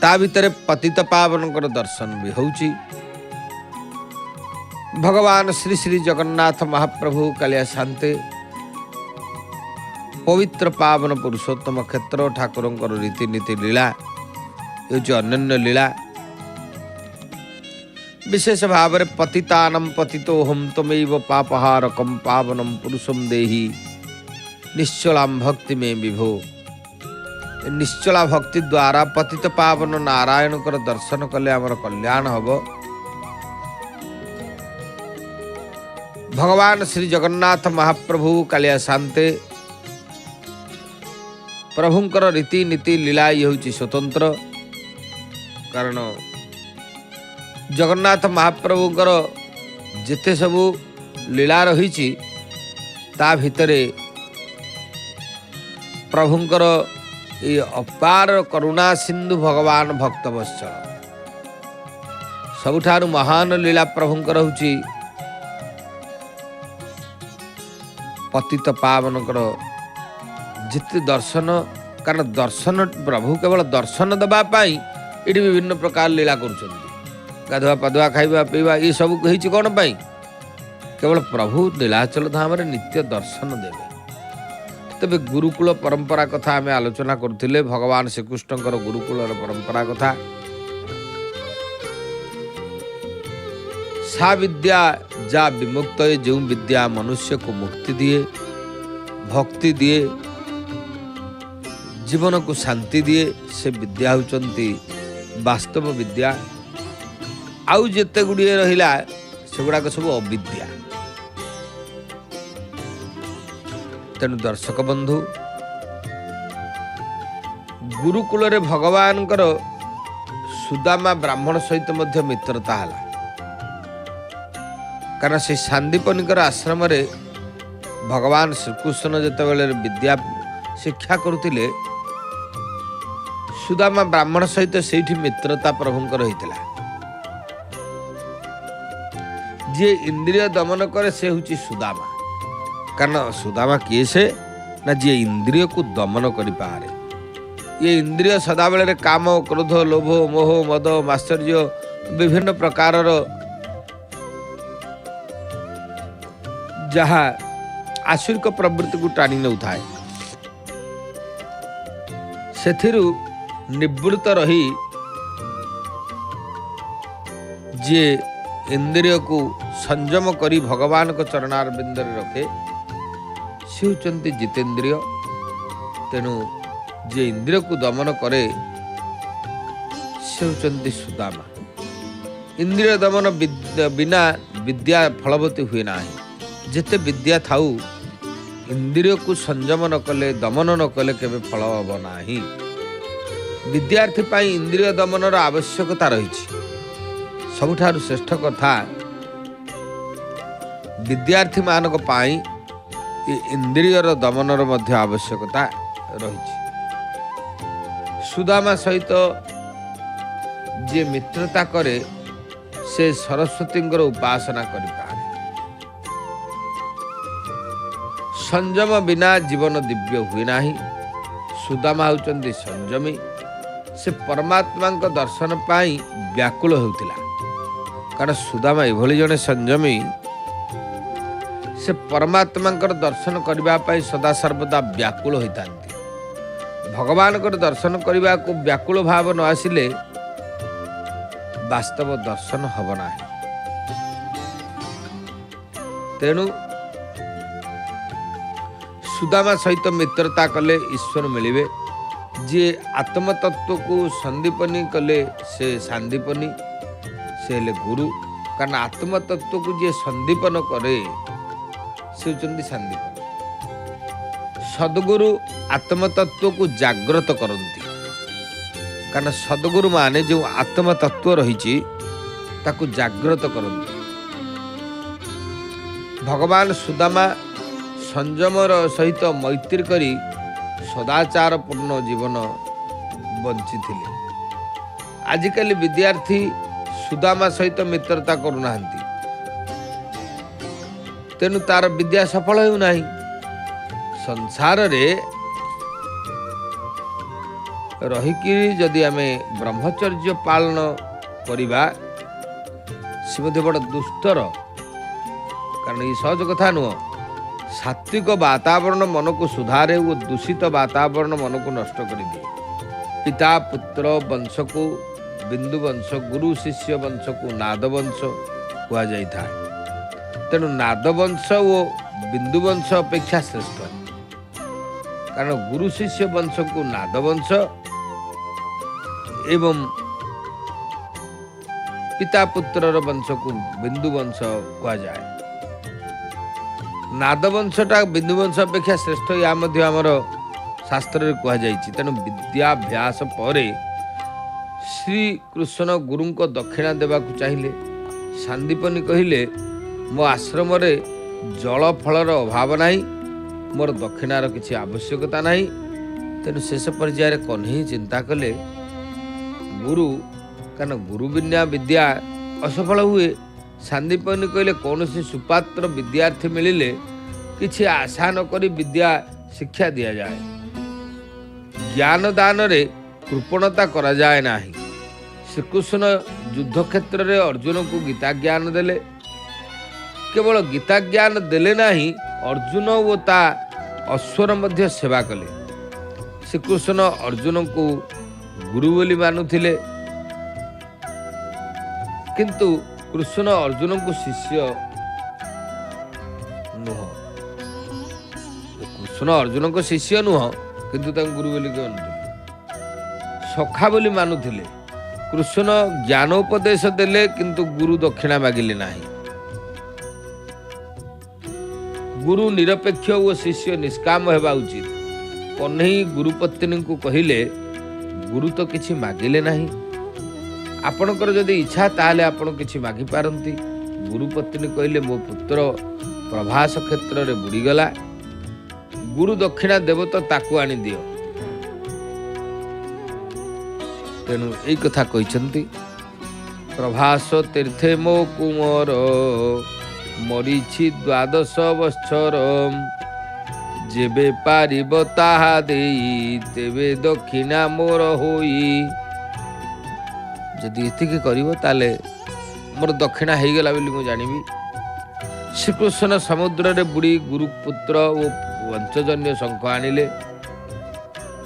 ता भितरे पतित पावन दर्शन भी होउची। भगवान श्री श्री जगन्नाथ महाप्रभु कालिया शांते पवित्र पावन पुरुषोत्तम क्षेत्र ठाकुरंकर रीतिनीति लीला ये अनन्य लीला। विशेष भाव में पतितानम पतितोहम तमैव पापहारकम पावनम पुरुषम देहि निश्चलाम भक्ति में विभो। निश्चला भक्ति द्वारा पतित पावन नारायण कर दर्शन कले आमर कल्याण हब। भगवान श्री जगन्नाथ महाप्रभु कालिया शांते प्रभुंकर रीतिनीति लीला ये हूँ स्वतंत्र। कारण जगन्नाथ महाप्रभुंकर जिते सबू लीला रही ता भितरे प्रभुंकर ये अपार करुणा सिंधु भगवान भक्तवत्सल सबुठारु महान लीला प्रभुंकर होची पतित पावनकर जिते दर्शन। कारण दर्शन प्रभु केवल दर्शन दबा पाई ये विभिन्न प्रकार लीला करुछंती। गाधुआ पाधुआ खाइबा पीवा ये सब कही कौन पाई केवल प्रभु नीलाचल धाम रे नित्य दर्शन देवे। तबे गुरुकुल परंपरा कथा आम आलोचना करथिले। भगवान श्रीकृष्णकर गुरुकुल परंपरा कथा। सा विद्या जा विमुक्त जो विद्या मनुष्य को मुक्ति दिए भक्ति दिए जीवन को शांति दिए से विद्या होचंती वास्तव विद्या। आउ जेते गुड़िए रहिला सेगुड़ाक सब अविद्या। तेणु दर्शक बंधु गुरुकुल रे भगवान सुदामा ब्राह्मण सहित मध्य मित्रता है। कारण से सांदीपनिकर आश्रम रे भगवान श्रीकृष्ण जितेबाला विद्या शिक्षा करुले सुदामा ब्राह्मण सहित से मित्रता प्रभुंकर होता। जे इंद्रिय दमन करे से हूँ सुदामा। कारण सुदामा किए से ना जे इंद्रिय को दमन करि पारे। ये इंद्रिय सदाबेले काम क्रोध लोभ मोह मद माश्चर्य विभिन्न प्रकार जहाँ आसुरिक प्रवृत्ति को टाणी नौ थाए ସେଥିରୁ ନିବୃତ୍ତ ରହି ଯିଏ ଇନ୍ଦ୍ରିୟକୁ ସଂଯମ କରି ଭଗବାନଙ୍କ ଚରଣାରବିନ୍ଦରେ ରଖେ ସେ ହେଉଛନ୍ତି ଜିତେନ୍ଦ୍ରିୟ। ତେଣୁ ଯିଏ ଇନ୍ଦ୍ରିୟକୁ ଦମନ କରେ ସେ ହେଉଛନ୍ତି ସୁଦାମା। ଇନ୍ଦ୍ରିୟ ଦମନ ବିନା ବିଦ୍ୟା ଫଳବତୀ ହୁଏ ନାହିଁ। ଯେତେ ବିଦ୍ୟା ଥାଉ ଇନ୍ଦ୍ରିୟକୁ ସଂଯମ ନ କଲେ ଦମନ ନ କଲେ କେବେ ଫଳ ହେବ ନାହିଁ। ବିଦ୍ୟାର୍ଥୀ ପାଇଁ ଇନ୍ଦ୍ରିୟ ଦମନର ଆବଶ୍ୟକତା ରହିଛି। ସବୁଠାରୁ ଶ୍ରେଷ୍ଠ କଥା ବିଦ୍ୟାର୍ଥୀମାନଙ୍କ ପାଇଁ ଇନ୍ଦ୍ରିୟର ଦମନର ମଧ୍ୟ ଆବଶ୍ୟକତା ରହିଛି। ସୁଦାମା ସହିତ ଯିଏ ମିତ୍ରତା କରେ ସେ ସରସ୍ୱତୀଙ୍କର ଉପାସନା କରିପାରେ। ସଂଯମ ବିନା ଜୀବନ ଦିବ୍ୟ ହୁଏ ନାହିଁ। ସୁଦାମା ହେଉଛନ୍ତି ସଂଯମୀ। ସେ ପରମାତ୍ମାଙ୍କ ଦର୍ଶନ ପାଇଁ ବ୍ୟାକୁଳ ହେଉଥିଲା। କାରଣ ସୁଦାମା ଏଭଳି ଜଣେ ସଂଯମୀ, ସେ ପରମାତ୍ମାଙ୍କର ଦର୍ଶନ କରିବା ପାଇଁ ସଦାସର୍ବଦା ବ୍ୟାକୁଳ ହୋଇଥାନ୍ତି। ଭଗବାନଙ୍କର ଦର୍ଶନ କରିବାକୁ ବ୍ୟାକୁଳ ଭାବ ନ ଆସିଲେ ବାସ୍ତବ ଦର୍ଶନ ହେବ ନାହିଁ। ତେଣୁ ସୁଦାମା ସହିତ ମିତ୍ରତା କଲେ ଈଶ୍ୱର ମିଳିବେ। ଯିଏ ଆତ୍ମତତ୍ଵକୁ ସନ୍ଦୀପନୀ କଲେ ସେ ସାନ୍ଦୀପନୀ, ସେ ହେଲେ ଗୁରୁ। କାରଣ ଆତ୍ମତତ୍ଵକୁ ଯିଏ ସନ୍ଦୀପନ କରେ ସେ ହେଉଛନ୍ତି ସାନ୍ଦୀପନୀ। ସଦ୍ଗୁରୁ ଆତ୍ମତତ୍ଵକୁ ଜାଗ୍ରତ କରନ୍ତି। କାରଣ ସଦ୍ଗୁରୁ ମାନେ ଯେଉଁ ଆତ୍ମତତ୍ଵ ରହିଛି ତାକୁ ଜାଗ୍ରତ କରନ୍ତି। ଭଗବାନ ସୁଦାମା ସଂଯମର ସହିତ ମୈତ୍ରୀ କରି ସଦାଚାର ପୂର୍ଣ୍ଣ ଜୀବନ ବଞ୍ଚିଥିଲେ। ଆଜିକାଲି ବିଦ୍ୟାର୍ଥୀ ସୁଦାମା ସହିତ ମିତ୍ରତା କରୁନାହାନ୍ତି। ତେଣୁ ତାର ବିଦ୍ୟା ସଫଳ ହେଉନାହିଁ। ସଂସାରରେ ରହିକି ଯଦି ଆମେ ବ୍ରହ୍ମଚର୍ଯ୍ୟ ପାଳନ କରିବା ସେ ମଧ୍ୟ ବଡ଼ ଦୁଷ୍ଟର। କାରଣ ଏ ସହଜ କଥା ନୁହଁ। ସାତ୍ବିକ ବାତାବରଣ ମନକୁ ସୁଧାରେ ଓ ଦୂଷିତ ବାତାବରଣ ମନକୁ ନଷ୍ଟ କରିଦିଏ। ପିତା ପୁତ୍ର ବଂଶକୁ ବିନ୍ଦୁ ବଂଶ, ଗୁରୁ ଶିଷ୍ୟ ବଂଶକୁ ନାଦ ବଂଶ କୁହାଯାଇଥାଏ। ତେଣୁ ନାଦ ବଂଶ ଓ ବିନ୍ଦୁ ବଂଶ ଅପେକ୍ଷା ଶ୍ରେଷ୍ଠ। କାରଣ ଗୁରୁ ଶିଷ୍ୟ ବଂଶକୁ ନାଦ ବଂଶ ଏବଂ ପିତା ପୁତ୍ରର ବଂଶକୁ ବିନ୍ଦୁ ବଂଶ କୁହାଯାଏ। ନାଦ ବଂଶଟା ବିନ୍ଦୁ ବଂଶ ଅପେକ୍ଷା ଶ୍ରେଷ୍ଠ, ଏହା ମଧ୍ୟ ଆମର ଶାସ୍ତ୍ରରେ କୁହାଯାଇଛି। ତେଣୁ ବିଦ୍ୟାଭ୍ୟାସ ପରେ ଶ୍ରୀକୃଷ୍ଣ ଗୁରୁଙ୍କ ଦକ୍ଷିଣା ଦେବାକୁ ଚାହିଁଲେ। ସାନ୍ଦୀପନୀ କହିଲେ, ମୋ ଆଶ୍ରମରେ ଜଳ ଫଳର ଅଭାବ ନାହିଁ, ମୋର ଦକ୍ଷିଣାର କିଛି ଆବଶ୍ୟକତା ନାହିଁ। ତେଣୁ ଶେଷ ପର୍ଯ୍ୟାୟରେ କହ୍ନେଇ ଚିନ୍ତା କଲେ ଗୁରୁ, କାରଣ ଗୁରୁ ବିନା ବିଦ୍ୟା ଅସଫଳ ହୁଏ। ସାନ୍ଦୀପନୀ କହିଲେ କୌଣସି ସୁପାତ୍ର ବିଦ୍ୟାର୍ଥୀ ମିଳିଲେ କିଛି ଆଶା ନ କରି ବିଦ୍ୟା ଶିକ୍ଷା ଦିଆଯାଏ। ଜ୍ଞାନ ଦାନରେ କୃପଣତା କରାଯାଏ ନାହିଁ। ଶ୍ରୀକୃଷ୍ଣ ଯୁଦ୍ଧକ୍ଷେତ୍ରରେ ଅର୍ଜୁନକୁ ଗୀତା ଜ୍ଞାନ ଦେଲେ। କେବଳ ଗୀତା ଜ୍ଞାନ ଦେଲେ ନାହିଁ, ଅର୍ଜୁନ ଓ ତା ଅଶ୍ୱର ମଧ୍ୟ ସେବା କଲେ। ଶ୍ରୀକୃଷ୍ଣ ଅର୍ଜୁନଙ୍କୁ ଗୁରୁ ବୋଲି ମାନୁଥିଲେ, କିନ୍ତୁ କୃଷ୍ଣ ଅର୍ଜୁନଙ୍କୁ ଶିଷ୍ୟ ନୁହଁ। କୃଷ୍ଣ ଅର୍ଜୁନଙ୍କ ଶିଷ୍ୟ ନୁହଁ, କିନ୍ତୁ ତାଙ୍କୁ ଗୁରୁ ବୋଲି ମାନୁଥିଲେ, ସଖା ବୋଲି ମାନୁଥିଲେ। କୃଷ୍ଣ ଜ୍ଞାନ ଉପଦେଶ ଦେଲେ, କିନ୍ତୁ ଗୁରୁ ଦକ୍ଷିଣା ମାଗିଲେ ନାହିଁ। ଗୁରୁ ନିରପେକ୍ଷ ଓ ଶିଷ୍ୟ ନିଷ୍କାମ ହେବା ଉଚିତ। କହ୍ନେଇ ଗୁରୁପତ୍ନୀଙ୍କୁ କହିଲେ, ଗୁରୁ ତ କିଛି ମାଗିଲେ ନାହିଁ, ଆପଣଙ୍କର ଯଦି ଇଚ୍ଛା ତାହେଲେ ଆପଣ କିଛି ମାଗିପାରନ୍ତି। ଗୁରୁପତ୍ନୀ କହିଲେ, ମୋ ପୁତ୍ର ପ୍ରଭାସ କ୍ଷେତ୍ରରେ ବୁଡ଼ିଗଲା, ଗୁରୁ ଦକ୍ଷିଣା ଦେବ ତ ତାକୁ ଆଣିଦିଅ। ତେଣୁ ଏଇ କଥା କହିଛନ୍ତି। ପ୍ରଭାସ ତୀର୍ଥେ ମୋ କୁମର, ମରିଛି 12 ବତ୍ସର, ଯେବେ ପାରିବ ତାହା ଦେଇ, ତେବେ ଦକ୍ଷିଣା ମୋର ହୋଇ। ଯଦି ଏତିକି କରିବ ତାହେଲେ ମୋର ଦକ୍ଷିଣା ହେଇଗଲା ବୋଲି ମୁଁ ଜାଣିବି। ଶ୍ରୀକୃଷ୍ଣ ସମୁଦ୍ରରେ ବୁଡ଼ି ଗୁରୁପୁତ୍ର ଓ ପଞ୍ଚଜନ୍ୟ ଶଙ୍ଖ ଆଣିଲେ।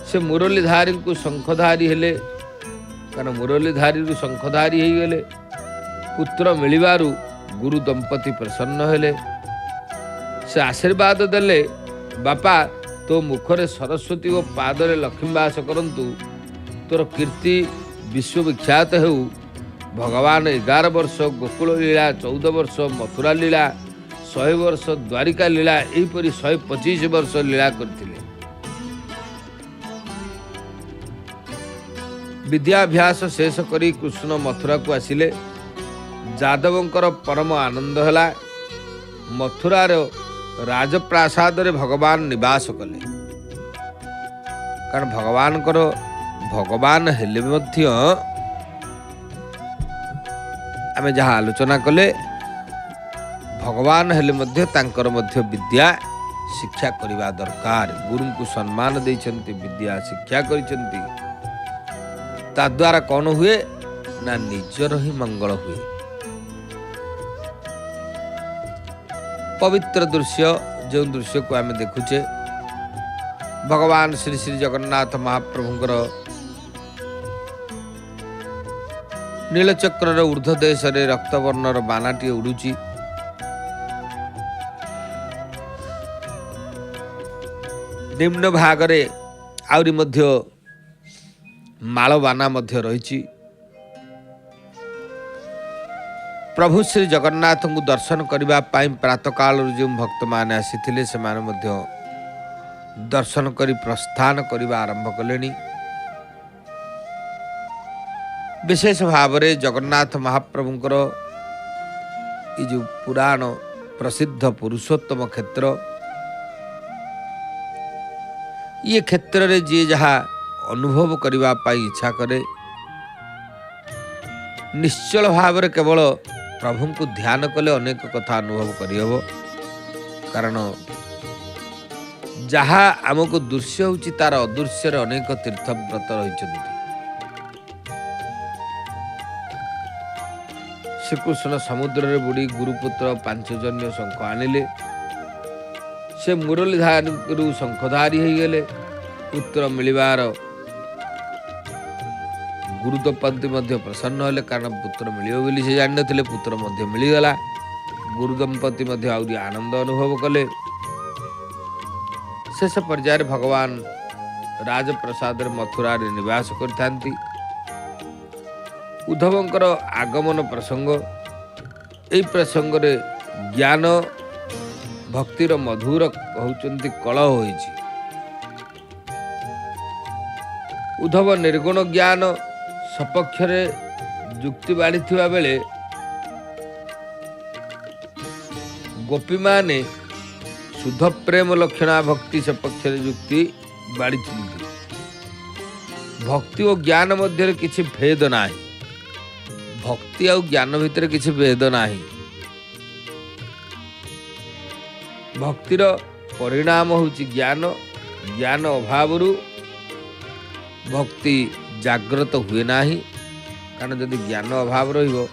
से मुरलीधारी को शंखधारी हेले कारण मुरलीधारी शंखधारी हो गले पुत्र मिलबारू गुरु दंपति प्रसन्न हेले से आशीर्वाद देले बापा तो मुखरे सरस्वती और पादरे लक्ष्मी वास करंतु तोर कीर्ति विश्वविख्यात हो भगवान 11 वर्ष गोकुल लीला 14 वर्ष मथुरा लीला 100 वर्ष द्वारिका लीला यहीपरि 125 वर्ष लीला करथिले। विद्याभ्यास शेष करी कृष्ण मथुरा को आसिले जादवंकर परम आनंद हला मथुरार राजप्रासाद रे भगवान निवास कले कारण भगवान हेले मध्य आमे जहाँ आलोचना कले भगवान हेले मध्य तांकर मध्य विद्या शिक्षा करिबा दरकार गुरु को सम्मान देइछन्ति विद्या शिक्षा करिछन्ति ता द्वारा कौन हुए ना निजर ही मंगल हुए। पवित्र दृश्य जो दृश्य को आम देखुचे भगवान श्री श्री जगन्नाथ महाप्रभुंकर नीलचक्र ऊर्ध्व देश रे रक्तवर्णर बानाटी उड़ुची निम्न भागरे आउरी मध्य मालबाना मध्य रही प्रभु श्री जगन्नाथ को दर्शन करने प्रातः काल जो भक्त माने आसीथिले से माने मध्य दर्शन करी प्रस्थान करने आरंभ कले। विशेष भाव रे जगन्नाथ महाप्रभुंकर ये जो पुराण प्रसिद्ध पुरुषोत्तम क्षेत्र ये क्षेत्र रे जी जहाँ अनुभव करने इच्छा करे निश्चल भाव रे केवल प्रभु को ध्यान कले अनेक कथा अनुभव करहब कारण जहाँ आमको दृश्य होची तार अदृश्य अनेक तीर्थव्रत रही। श्रीकृष्ण समुद्र रे बुड़ी गुरुपुत्र पांचजन्य शंख आनिले से मुरलीधारी शंखधारी हो गले पुत्र मिलबार गुरु दंपति मध्य प्रसन्न हेले कारण पुत्र मिलियो बोली से जान नथिले पुत्र मध्य मिलगला गुरु दंपति मध्य आउरी आनंद अनुभव कले। शेष पर्यायर भगवान राजप्रसाद मथुरा रे निवास करथांती उद्धवंकर आगमन प्रसंग एई प्रसंग रे ज्ञान भक्तिर मधुर होचंती कलह होईछि। उद्धव निर्गुण ज्ञान सपक्ष जुक्ति बाढ़ी बेले गोपी माने शुद्ध प्रेम लक्षणा भक्ति सपक्ष जुक्ति बाढ़ी भक्ति और ज्ञान मध्य किसी भेद ना भक्ति और ज्ञान भितर किसी भेद ना भक्तिर परिणाम होची ज्ञान ज्ञान अभाव भक्ति जाग्रत हुए ना कारण जदि ज्ञान अभाव रहिबो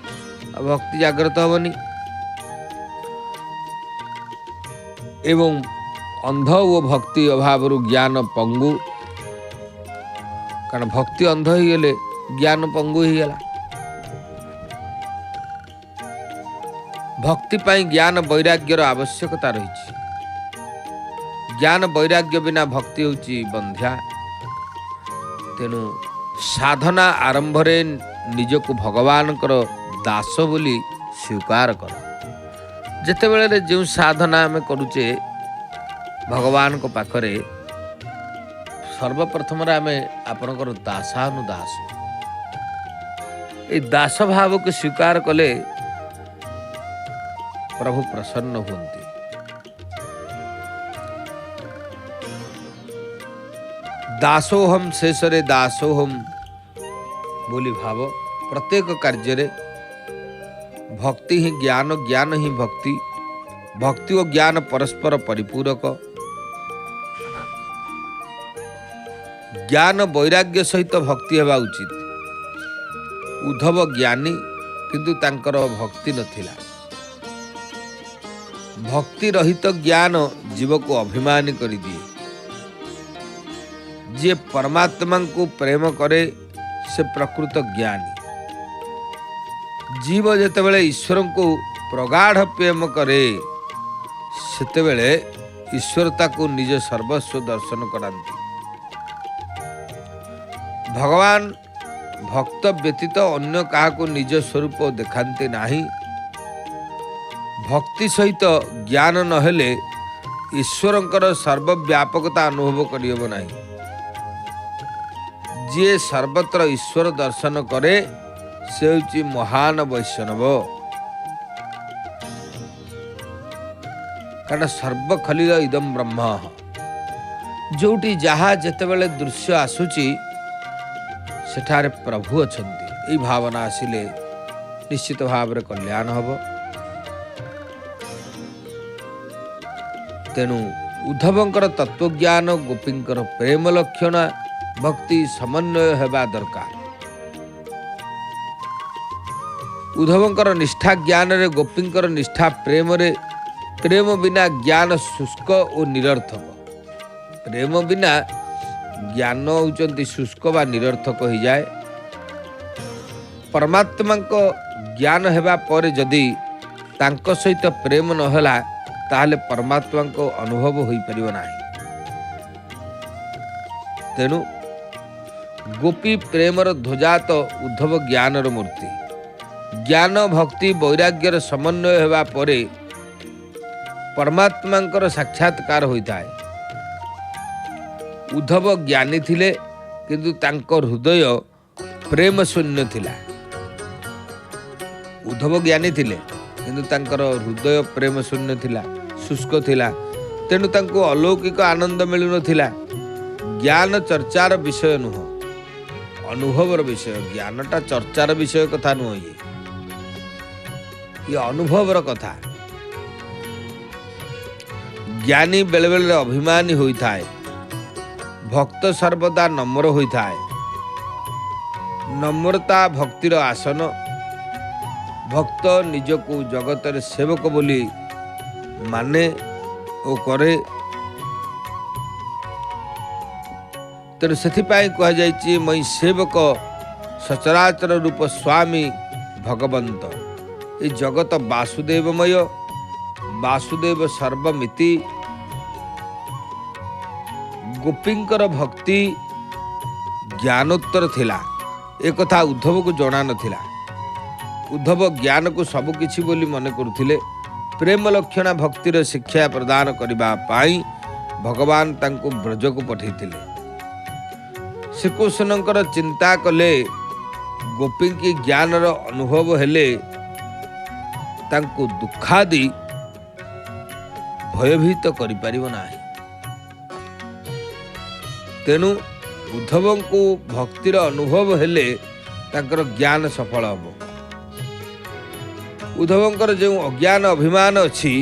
भक्ति जाग्रत हेनी एवं अंध वो भक्ति अभाव ज्ञान पंगु कारण भक्ति अंध हो गले ज्ञान पंगु हो गला। भक्ति पाई ज्ञान वैराग्यर आवश्यकता रही ज्ञान वैराग्य बिना भक्ति होची बंध्या तेणु साधना आरंभ रे निजको भगवान कर दास बोली स्वीकार कर जेते बेले जो साधना आम करुचे भगवान को पाखरे सर्वप्रथम आम आपणकर दासानुदास ये दास भाव को स्वीकार कले प्रभु प्रसन्न हुंती। दासोहम शेषरे दासोहम बोली भाव प्रत्येक कार्य रे भक्ति ही ज्ञान ज्ञान ही भक्ति भक्ति और ज्ञान परस्पर परिपूरक ज्ञान वैराग्य सहित भक्ति हेबा उचित। उद्धव ज्ञानी किंतु तांकर भक्ति नथिला भक्ति रहित ज्ञान जीव को अभिमानी कर दिए जे परमात्मा को प्रेम करे से प्रकृत ज्ञानी। जीव जेतेबेले ईश्वर को प्रगाढ़ प्रेम करे सेतेबेले ईश्वर ताकू निज सर्वस्व दर्शन करांती। भगवान भक्त व्यतीत अन्य काहाको निज स्वरूप देखाते नाही। भक्ति सहित ज्ञान नहेले ईश्वरंकर सर्वव्यापकता अनुभव करियब नाही। जे सर्वत्र ईश्वर दर्शन करे से होची महान वैष्णव। कारण सर्वखलिल इदम ब्रह्म, जोटी जहा जेतेबेले दृश्य आसुची सेठारे प्रभु अछंती। एई भावना आसिले निश्चित भाव रे कल्याण हबो। तेणु उद्धवंकर तत्वज्ञान गोपींकर प्रेम लक्षण भक्ति समन्वय हेबा दरकार। उद्धवंकर निष्ठा ज्ञान रे गोपींकर निष्ठा प्रेम रे। प्रेम बिना ज्ञान शुष्क और निरर्थक। प्रेम बिना ज्ञान होचंती शुष्क बा निरर्थक हो जाए। परमात्मा को ज्ञान हेबा पर जदि तांको सहित प्रेम न होला ताहले परमात्मा को अनुभव होई परिबो नाही। तेणु गोपी प्रेमर ध्वजा तो उद्धव ज्ञानर मूर्ति। ज्ञान भक्ति वैराग्यर समन्वय हेबा परे परमात्मांकर साक्षात्कार होइताए। उद्धव ज्ञानी थिले किंतु तांकर हृदय प्रेम शून्य थिला। उद्धव ज्ञानी थिले किंतु तांकर हृदय प्रेम शून्य थिला, शुष्क थिला। तेणु तांको अलौकिक आनंद मिलु नथिला। ज्ञान चर्चार विषय नुह, अनुभवर विषय। ज्ञानटा चर्चार विषय कथा नुह, ये अनुभवर कथा। ज्ञानी बेले बेले अभिमानी होइथाए, भक्त सर्वदा नम्र होइथाए। नम्रता भक्तिर आसन। भक्त निजको जगतर सेवक बोली माने ओ करे। तेणु सेथिपाई कहा जाइछि मई सेवक सचराचर रूप स्वामी भगवंत। ये जगत वासुदेवमय, वासुदेव सर्वमिति। गोपींकर भक्ति ज्ञानोत्तर थिला, एक कथा उद्धव को जना नथिला। उद्धव ज्ञान को सब किछि बोली मन करुथिले। प्रेम लक्षणा भक्तिर शिक्षा प्रदान करबा पाई भगवान तांको ब्रज को पठैथिले। श्रीकृष्णकर चिंता कले गोपी की ज्ञानर अनुभव हेले तांको दुखादि भयभीत करि परिबो नाही। तेणु उद्धव को भक्तिर अनुभव हेले तांकर ज्ञान सफल हबो। उद्धवंकर जो अज्ञान अभिमान अछि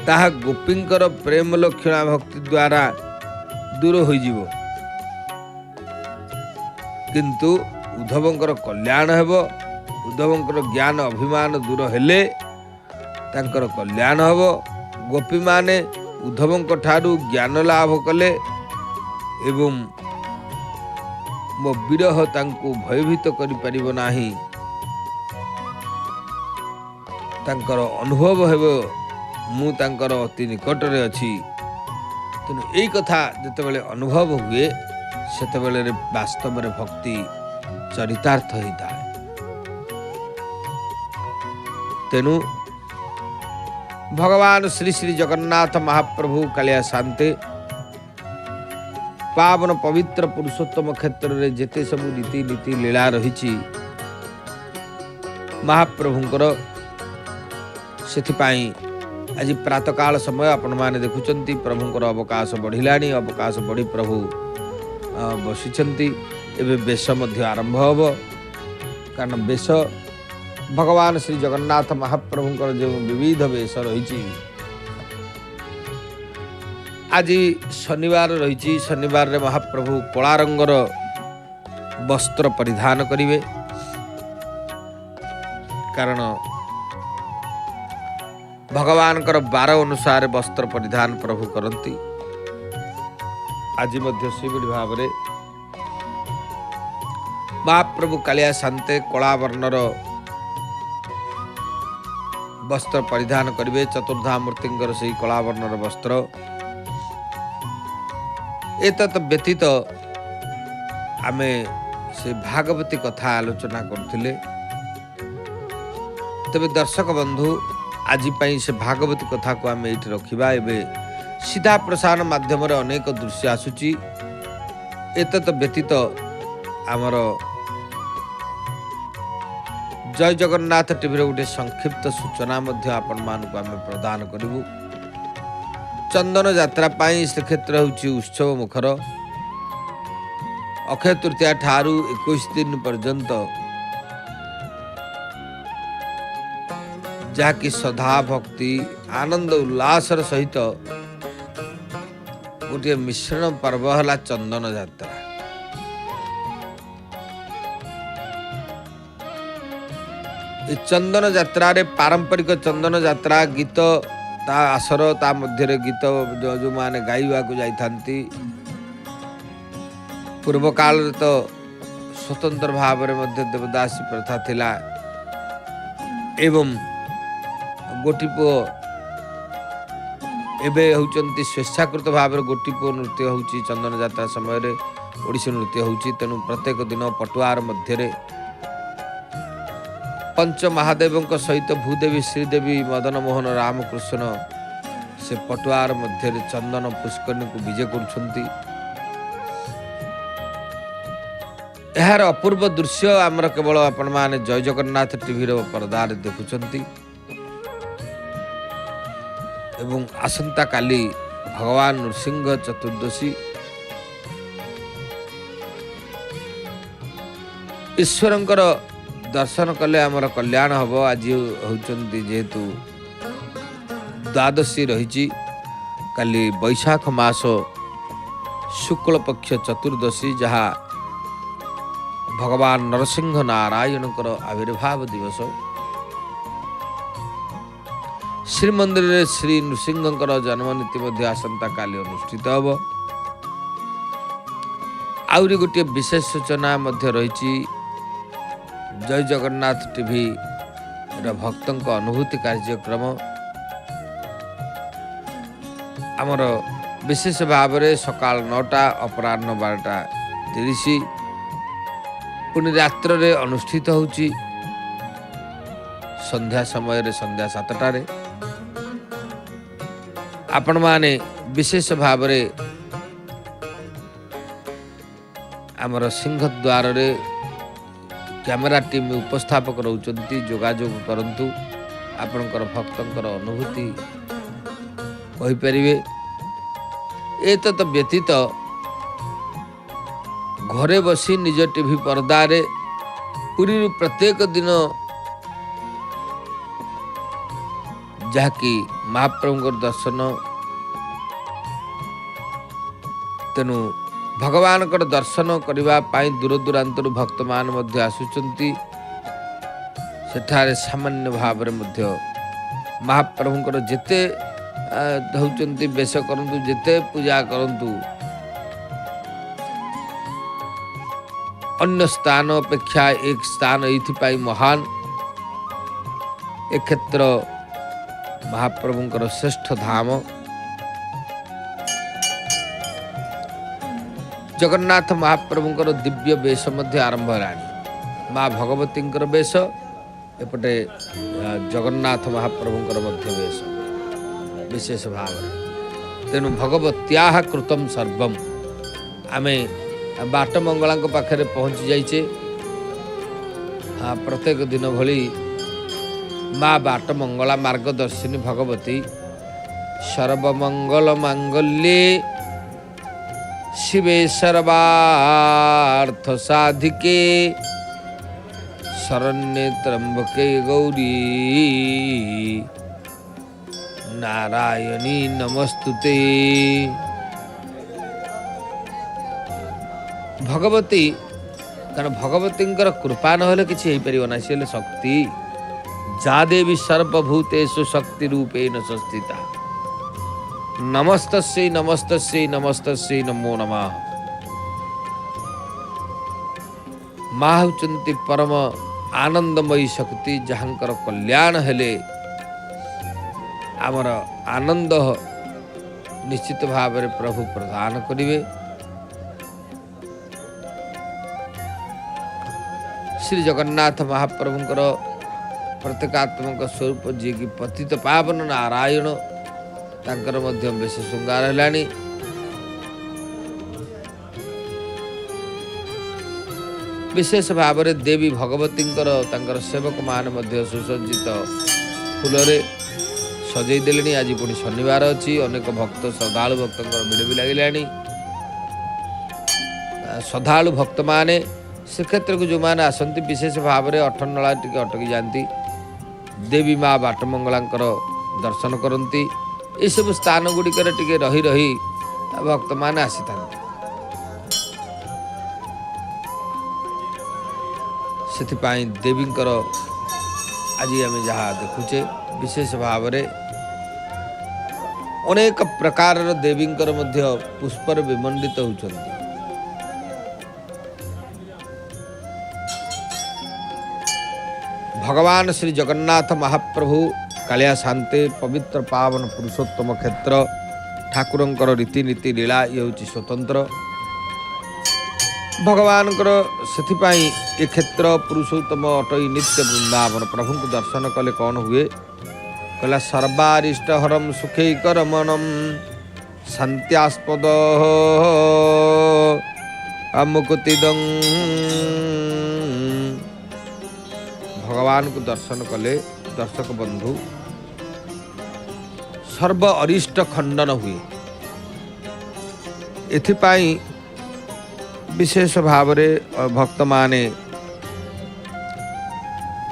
ताहा गोपींकर प्रेम लक्षणा भक्ति द्वारा दूर हो जिवो। किंतु उद्धवंकर कल्याण हेबो। उद्धवंकर ज्ञान अभिमान दूर हेले तांकर कल्याण हेबो। गोपी माने उद्धवंक ठारू ज्ञान लाभ कले एवं मो विरह तांको भयभीत करि परिबो नाही। तांकर अनुभव हेबो मु तांकर अति निकट रे अछि। तेणु एई कथा जेतेबेले अनुभव हुए सेतेबेले वास्तव रे भक्ति चरितार्थ होइता। तेणु भगवान श्री श्री जगन्नाथ महाप्रभु कालिया शांते पावन पवित्र पुरुषोत्तम क्षेत्र रे जेते सब रीति नीति लीला रही महाप्रभुंकर सेथिपाई आज प्रातकाल समय आपण माने देखुचंती प्रभुंकर अवकाश बढ़िलानी। अवकाश बढ़ी प्रभु बसिचंती। एबे बेश मध्य आरंभ हब। कारण बेश भगवान श्री जगन्नाथ महाप्रभुंकर जो विविध वेश रही। आज शनिवार रही। शनिवार रे महाप्रभु कला रंगर वस्त्र परिधान करिवे। कारण भगवान कर 12 अनुसार वस्त्र परिधान प्रभु करती। आज से भाव में महाप्रभु कालिया शांते कला वर्णर वस्त्र परिधान करेंगे। चतुर्धा मूर्तिंगर से कला वर्णर वस्त्र एतत् व्यतीत आमे से भागवती कथा आलोचना करथिले। तबे दर्शक बंधु आज से भागवती कथा को आम ये रखा। एवं सीधा प्रसारण माध्यम अनेक दृश्य आसूची। एतत् व्यतीत आमर जय जगन्नाथ टीवी गोटे संक्षिप्त सूचना आपण मानक आम प्रदान करूँ। चंदन यात्रा पाई श्रीक्षेत्र होउची उत्सव मुखर। अक्षय तृतीया ठारू 21 दिन पर्यंत जहाँकि श्रद्धा भक्ति आनंद उल्लासर सहित गोटे मिश्रण पर्व है चंदन यात्रा। चंदन यात्रा रे पारंपरिक चंदन यात्रा गीत ता आसर ता मध्य गीत जो माने गाइबा को जाइथांती। पूर्व काल तो स्वतंत्र भाव में मध्य देवदासी प्रथा थिला एवं गोटीपुओ एबे होउचंती स्वेच्छाकृत भाव में गोटीपुओ नृत्य होउची। चंदन यात्रा समय रे ओडिसी नृत्य होउची। तेणु प्रत्येक दिन पटुआर मध्य पंच महादेवों सहित भूदेवी श्रीदेवी मदन मोहन रामकृष्ण से पटुआर मध्य चंदन पुष्करणी को विजय करुछंती। यार अपूर्व दृश्य आमर केवल आपण माने जय जगन्नाथ टीवी पर्दार देखुछंती। एवं आसंता काली भगवान नृसिंह चतुर्दशी ईश्वरंकर दर्शन कले आमर कल्याण हम। आज होचंती जेहेतु द्वादशी रही काली बैशाख मास शुक्ल पक्ष चतुर्दशी जहाँ भगवान नरसिंह नारायणकर आविर्भाव दिवस। श्रीमंदिर रे श्री नृसिंहकर जन्मनीति आसंता काली अनुष्ठित हम। आउरी गोटे विशेष सूचना रही जय जगन्नाथ टीवी भक्तों अनुभूति कार्यक्रम आमर विशेष भाव में सकाल 9टा अपराह्न 12:30 पुणी रात्र रे अनुष्ठित होउची। संध्या समय रे संध्या 7टारे आपण माने विशेष भाव में आमर सिंहद्वार रे कैमेरा टीम उपस्थापक रहउचंती। जोगाजोग करंतु आपणकर भक्तंकर अनुभूति कहि परिबे। एतत् व्यतीत घरे बसी निज टीवी पर्दा रे पुरी प्रत्येक दिन जहाँकि महाप्रभुंकर दर्शन तेणु भगवान को दर्शन करने दूर दूरांतर भक्त मान आसुचंती। सेठारे सामान्य भाव में महाप्रभुंकर जेते होचंती बेश करंतु जेते पूजा करंतु अन्य स्थान अपेक्षा एक स्थान एथिपाई महान। ए क्षेत्र महाप्रभुंकर श्रेष्ठ धाम। जगन्नाथ महाप्रभुंकर दिव्य वेश आरंभ है। माँ भगवती वेश एपटे जगन्नाथ महाप्रभुंकर वेश विशेष भाव। तेणु भगवत्या कृतम सर्वम आमे बाट मंगला पाखे पहुँची जाइए। प्रत्येक दिन भली माँ बाट मंगला मार्गदर्शिनी भगवती सर्वमंगल मांगल्ये शिवे सर्वार्थ साधिके शरण्ये त्र्यंबके गौरी नारायणी नमस्तुते। भगवती कारण भगवतींकर कृपा न किसी हो पार ना। सी शक्ति जा देवी सर्वभूतेषु शक्ति रूपेण संस्थिता। नमस्तस्यै नमस्तस्यै नमस्तस्यै नमो नमः। माँ होचंती परम आनंदमयी शक्ति जहाँकर कल्याण हेले आमर आनंद निश्चित भाव में प्रभु प्रदान करिवे। श्री जगन्नाथ महाप्रभुंकर प्रत्येकात्मक स्वरूप जी की पतित पावन नारायण तांकर मध्य बेश श्रृंगार हेलानी। विशेष भाव में देवी भगवतींकर तांकर सेवक मान मध्य सुसज्जित फूलरे सजई देलेनी। आज पुणी शनिवार अच्छी अनेक भक्त श्रद्धालु भक्त भिड़ भी लगे। श्रद्धालु भक्त माने श्रीक्षेत्र को जो मैंने आसती विशेष भाव में अठनला टी अटकी जाती देवी माँ बाटमंगला दर्शन करती। ये सब स्थान गुड़िकर टे रही रही भक्त मैंने आसी था। से देवींकर आज आम जहाँ देखुचे विशेष भाव में अनेक प्रकार देवींकर मध्य पुष्पर विमंडित होचंती। भगवान श्री जगन्नाथ महाप्रभु कालिया शांते पवित्र पावन पुरुषोत्तम क्षेत्र ठाकुरंकर रीतिनीति लीला ये हूँ स्वतंत्र। भगवान से क्षेत्र पुरुषोत्तम अटई नित्य वृंदावन प्रभु को दर्शन कले कौन हुए कहला सर्वारिष्ट हरम सुखैकर मनम शांत्यास्पद अमुकुतिदं। भगवान को दर्शन कले दर्शक बंधु सर्व अरिष्ट खंडन हुए। एथिपाई विशेष भाव में भक्त माने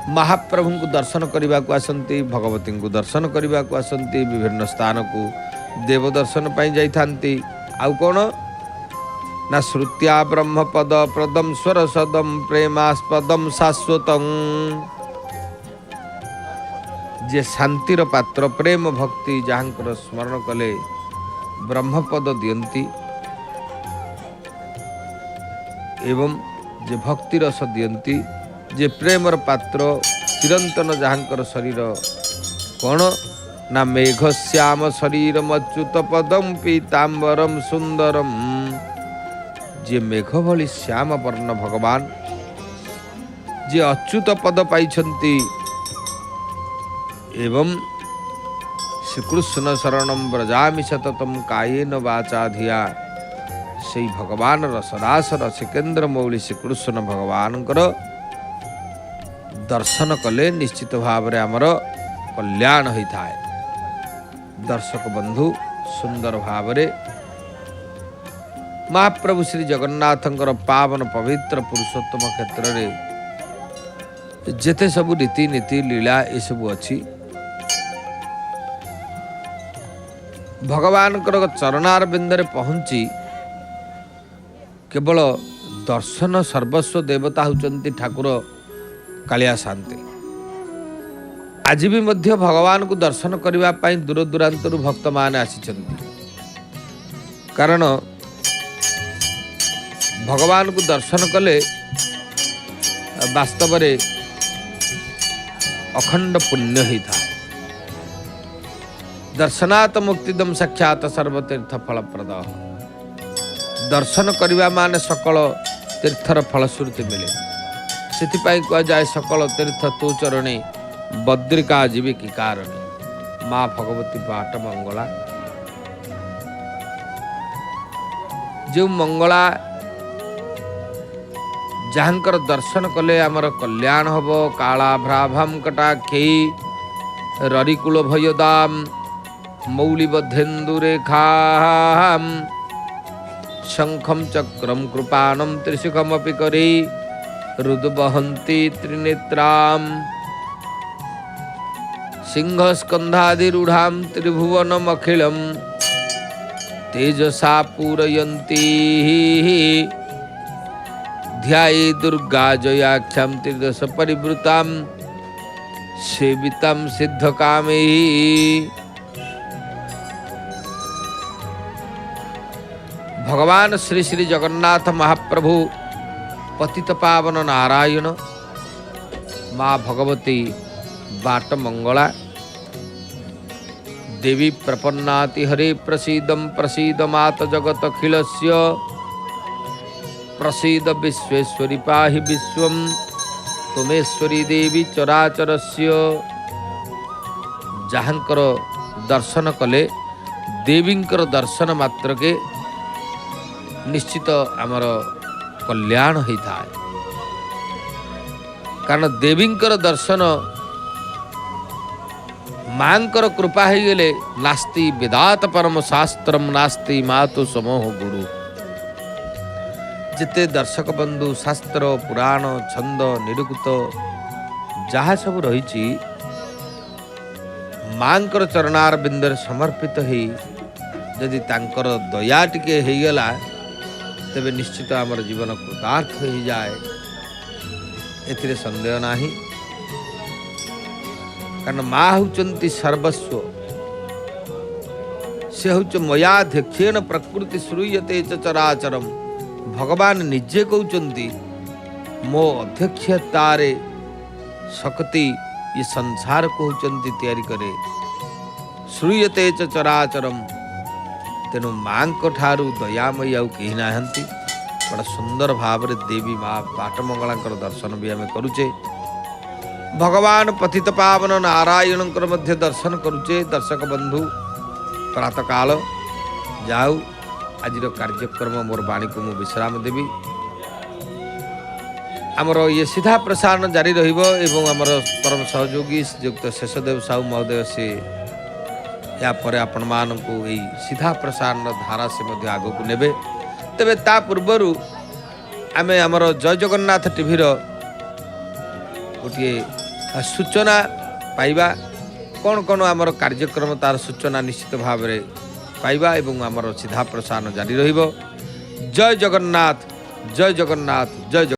महाप्रभु को दर्शन करने को आसती, भगवती को दर्शन करने को आसती, विभिन्न स्थान को देव दर्शन पाई जाइथांती। आउ कौन ना श्रुत्या ब्रह्म पद प्रदम स्वर सदम प्रेमास्पदम शाश्वतं। जे शांतिर पात्र प्रेम भक्ति जहाँकर स्मरण कले ब्रह्मपद दियंती एवं जे भक्ति रस दियंती जे प्रेमर पात्र चिरंतन जहाँकर शरीर कौन ना मेघश्याम शरीर अच्युत पदम पीतांबरम सुंदरम। जे मेघ भली श्याम वर्ण भगवान जे अच्युत पद पाइछंती एवं श्रीकृष्ण शरणम व्रजामि सततम कायेन वाचा धिया। से भगवान रसरास रसिकेन्द्र मौली श्रीकृष्ण भगवान दर्शन कले निश्चित भाव में आमर कल्याण होता है। दर्शक बंधु सुंदर भाव में महाप्रभु श्री जगन्नाथंकर पावन पवित्र पुरुषोत्तम क्षेत्र में जेते सबु रीतिनीति लीला ये सबू अच्छी भगवान चरणार बिंदरे पहुंची केवल दर्शन सर्वस्व देवता होचंती ठाकुर कालिया शांति। आज भी मध्य भगवान को दर्शन करने पाई दूर दूरांतर भक्त माने आसिचंती। कारण भगवान को दर्शन कले वास्तव में अखंड पुण्य ही था। दर्शनात् मुक्तिदम साक्षात सर्वतीर्थ फलप्रद। दर्शन करने माने सकल तीर्थर फलश्रुति मिले। से कह जाए सकल तीर्थ तू चरणे बद्रिका जीवी की कारणे। माँ भगवती बाट मंगला जो मंगला जहाँकर दर्शन कले आमर कल्याण हब। कालाभ्राभम कटाक्षी ररिकुल भयदाम मौलिबद्धेन्दुरेखाम शंखम चक्रम कृपाणम त्रिशुखमपि करे रुद्वहन्ति त्रिनेत्राम सिंहस्कंधादिरूढ़ाम त्रिभुवनमखिलम तेजसा पूरयन्ति ध्याये दुर्गा जयाख्याम त्रिदश परिवृताम सेविताम सिद्धकामे। भगवान श्री श्री जगन्नाथ महाप्रभु पतित पावन नारायण माँ भगवती बाट मंगला देवी प्रपन्नाति हरे प्रसीदम प्रसीद मात जगत अखिलस्य प्रसीद विश्वेश्वरी पाहि विश्वम तुमेश्वरी देवी चराचरस्य। जहाँकर दर्शन कले देवींकर दर्शन मात्र के निश्चित आमर कल्याण होता है। कारण देवींकर दर्शन मांकर कृपा हो गले नास्ति वेदात परम शास्त्रम नास्ति मातु समोह गुरु। जिते दर्शक बंधु शास्त्र पुराण छंद निरुक्त जहाँ सब रही मांकर चरणार बिंदर समर्पित ही जदि तांकर दया टिके हो गला तेबे निश्चित आमर जीवन कृतार्थ हो जाए एथिरे संदेह नाही। कारण माँ होचंती सर्वस्व से हूँ मयाध्यक्षेण प्रकृति श्रूयते च चराचरम। भगवान निजे कहते मो अध्यक्षतारे शक्ति ये संसार को होचंती तैयारी करे श्रूयते च चराचरम। तेणु माँ को ठारू दयामयी आउ कही नाहंती। बड़ा सुंदर भाव रे देवी माँ बाटमंगला दर्शन भी आम करुचे। भगवान पतित पावन नारायण मध्य दर्शन करुचे। दर्शक बंधु प्रातः काल जाऊ आज कार्यक्रम मोर वाणी को मु विश्राम देवी। आमर ये सीधा प्रसारण जारी रहिबो एवं आमर परम सहयोगी श्रीयुक्त शेषदेव साहू महोदय से या परे आपण मानकु एई सीधा प्रसारण धारा से मध्य आगो को नेबे। तेबे ता पूर्वरु आमे आमर जय जगन्नाथ टीवी रो गोटे सूचना पाइबा कौन कौन आमर कार्यक्रम तार सूचना निश्चित भाव रे पाइबा एवं आमर सीधा प्रसारण जारी रहिबो। जय जगन्नाथ जय जगन्नाथ जय जगन्नाथ।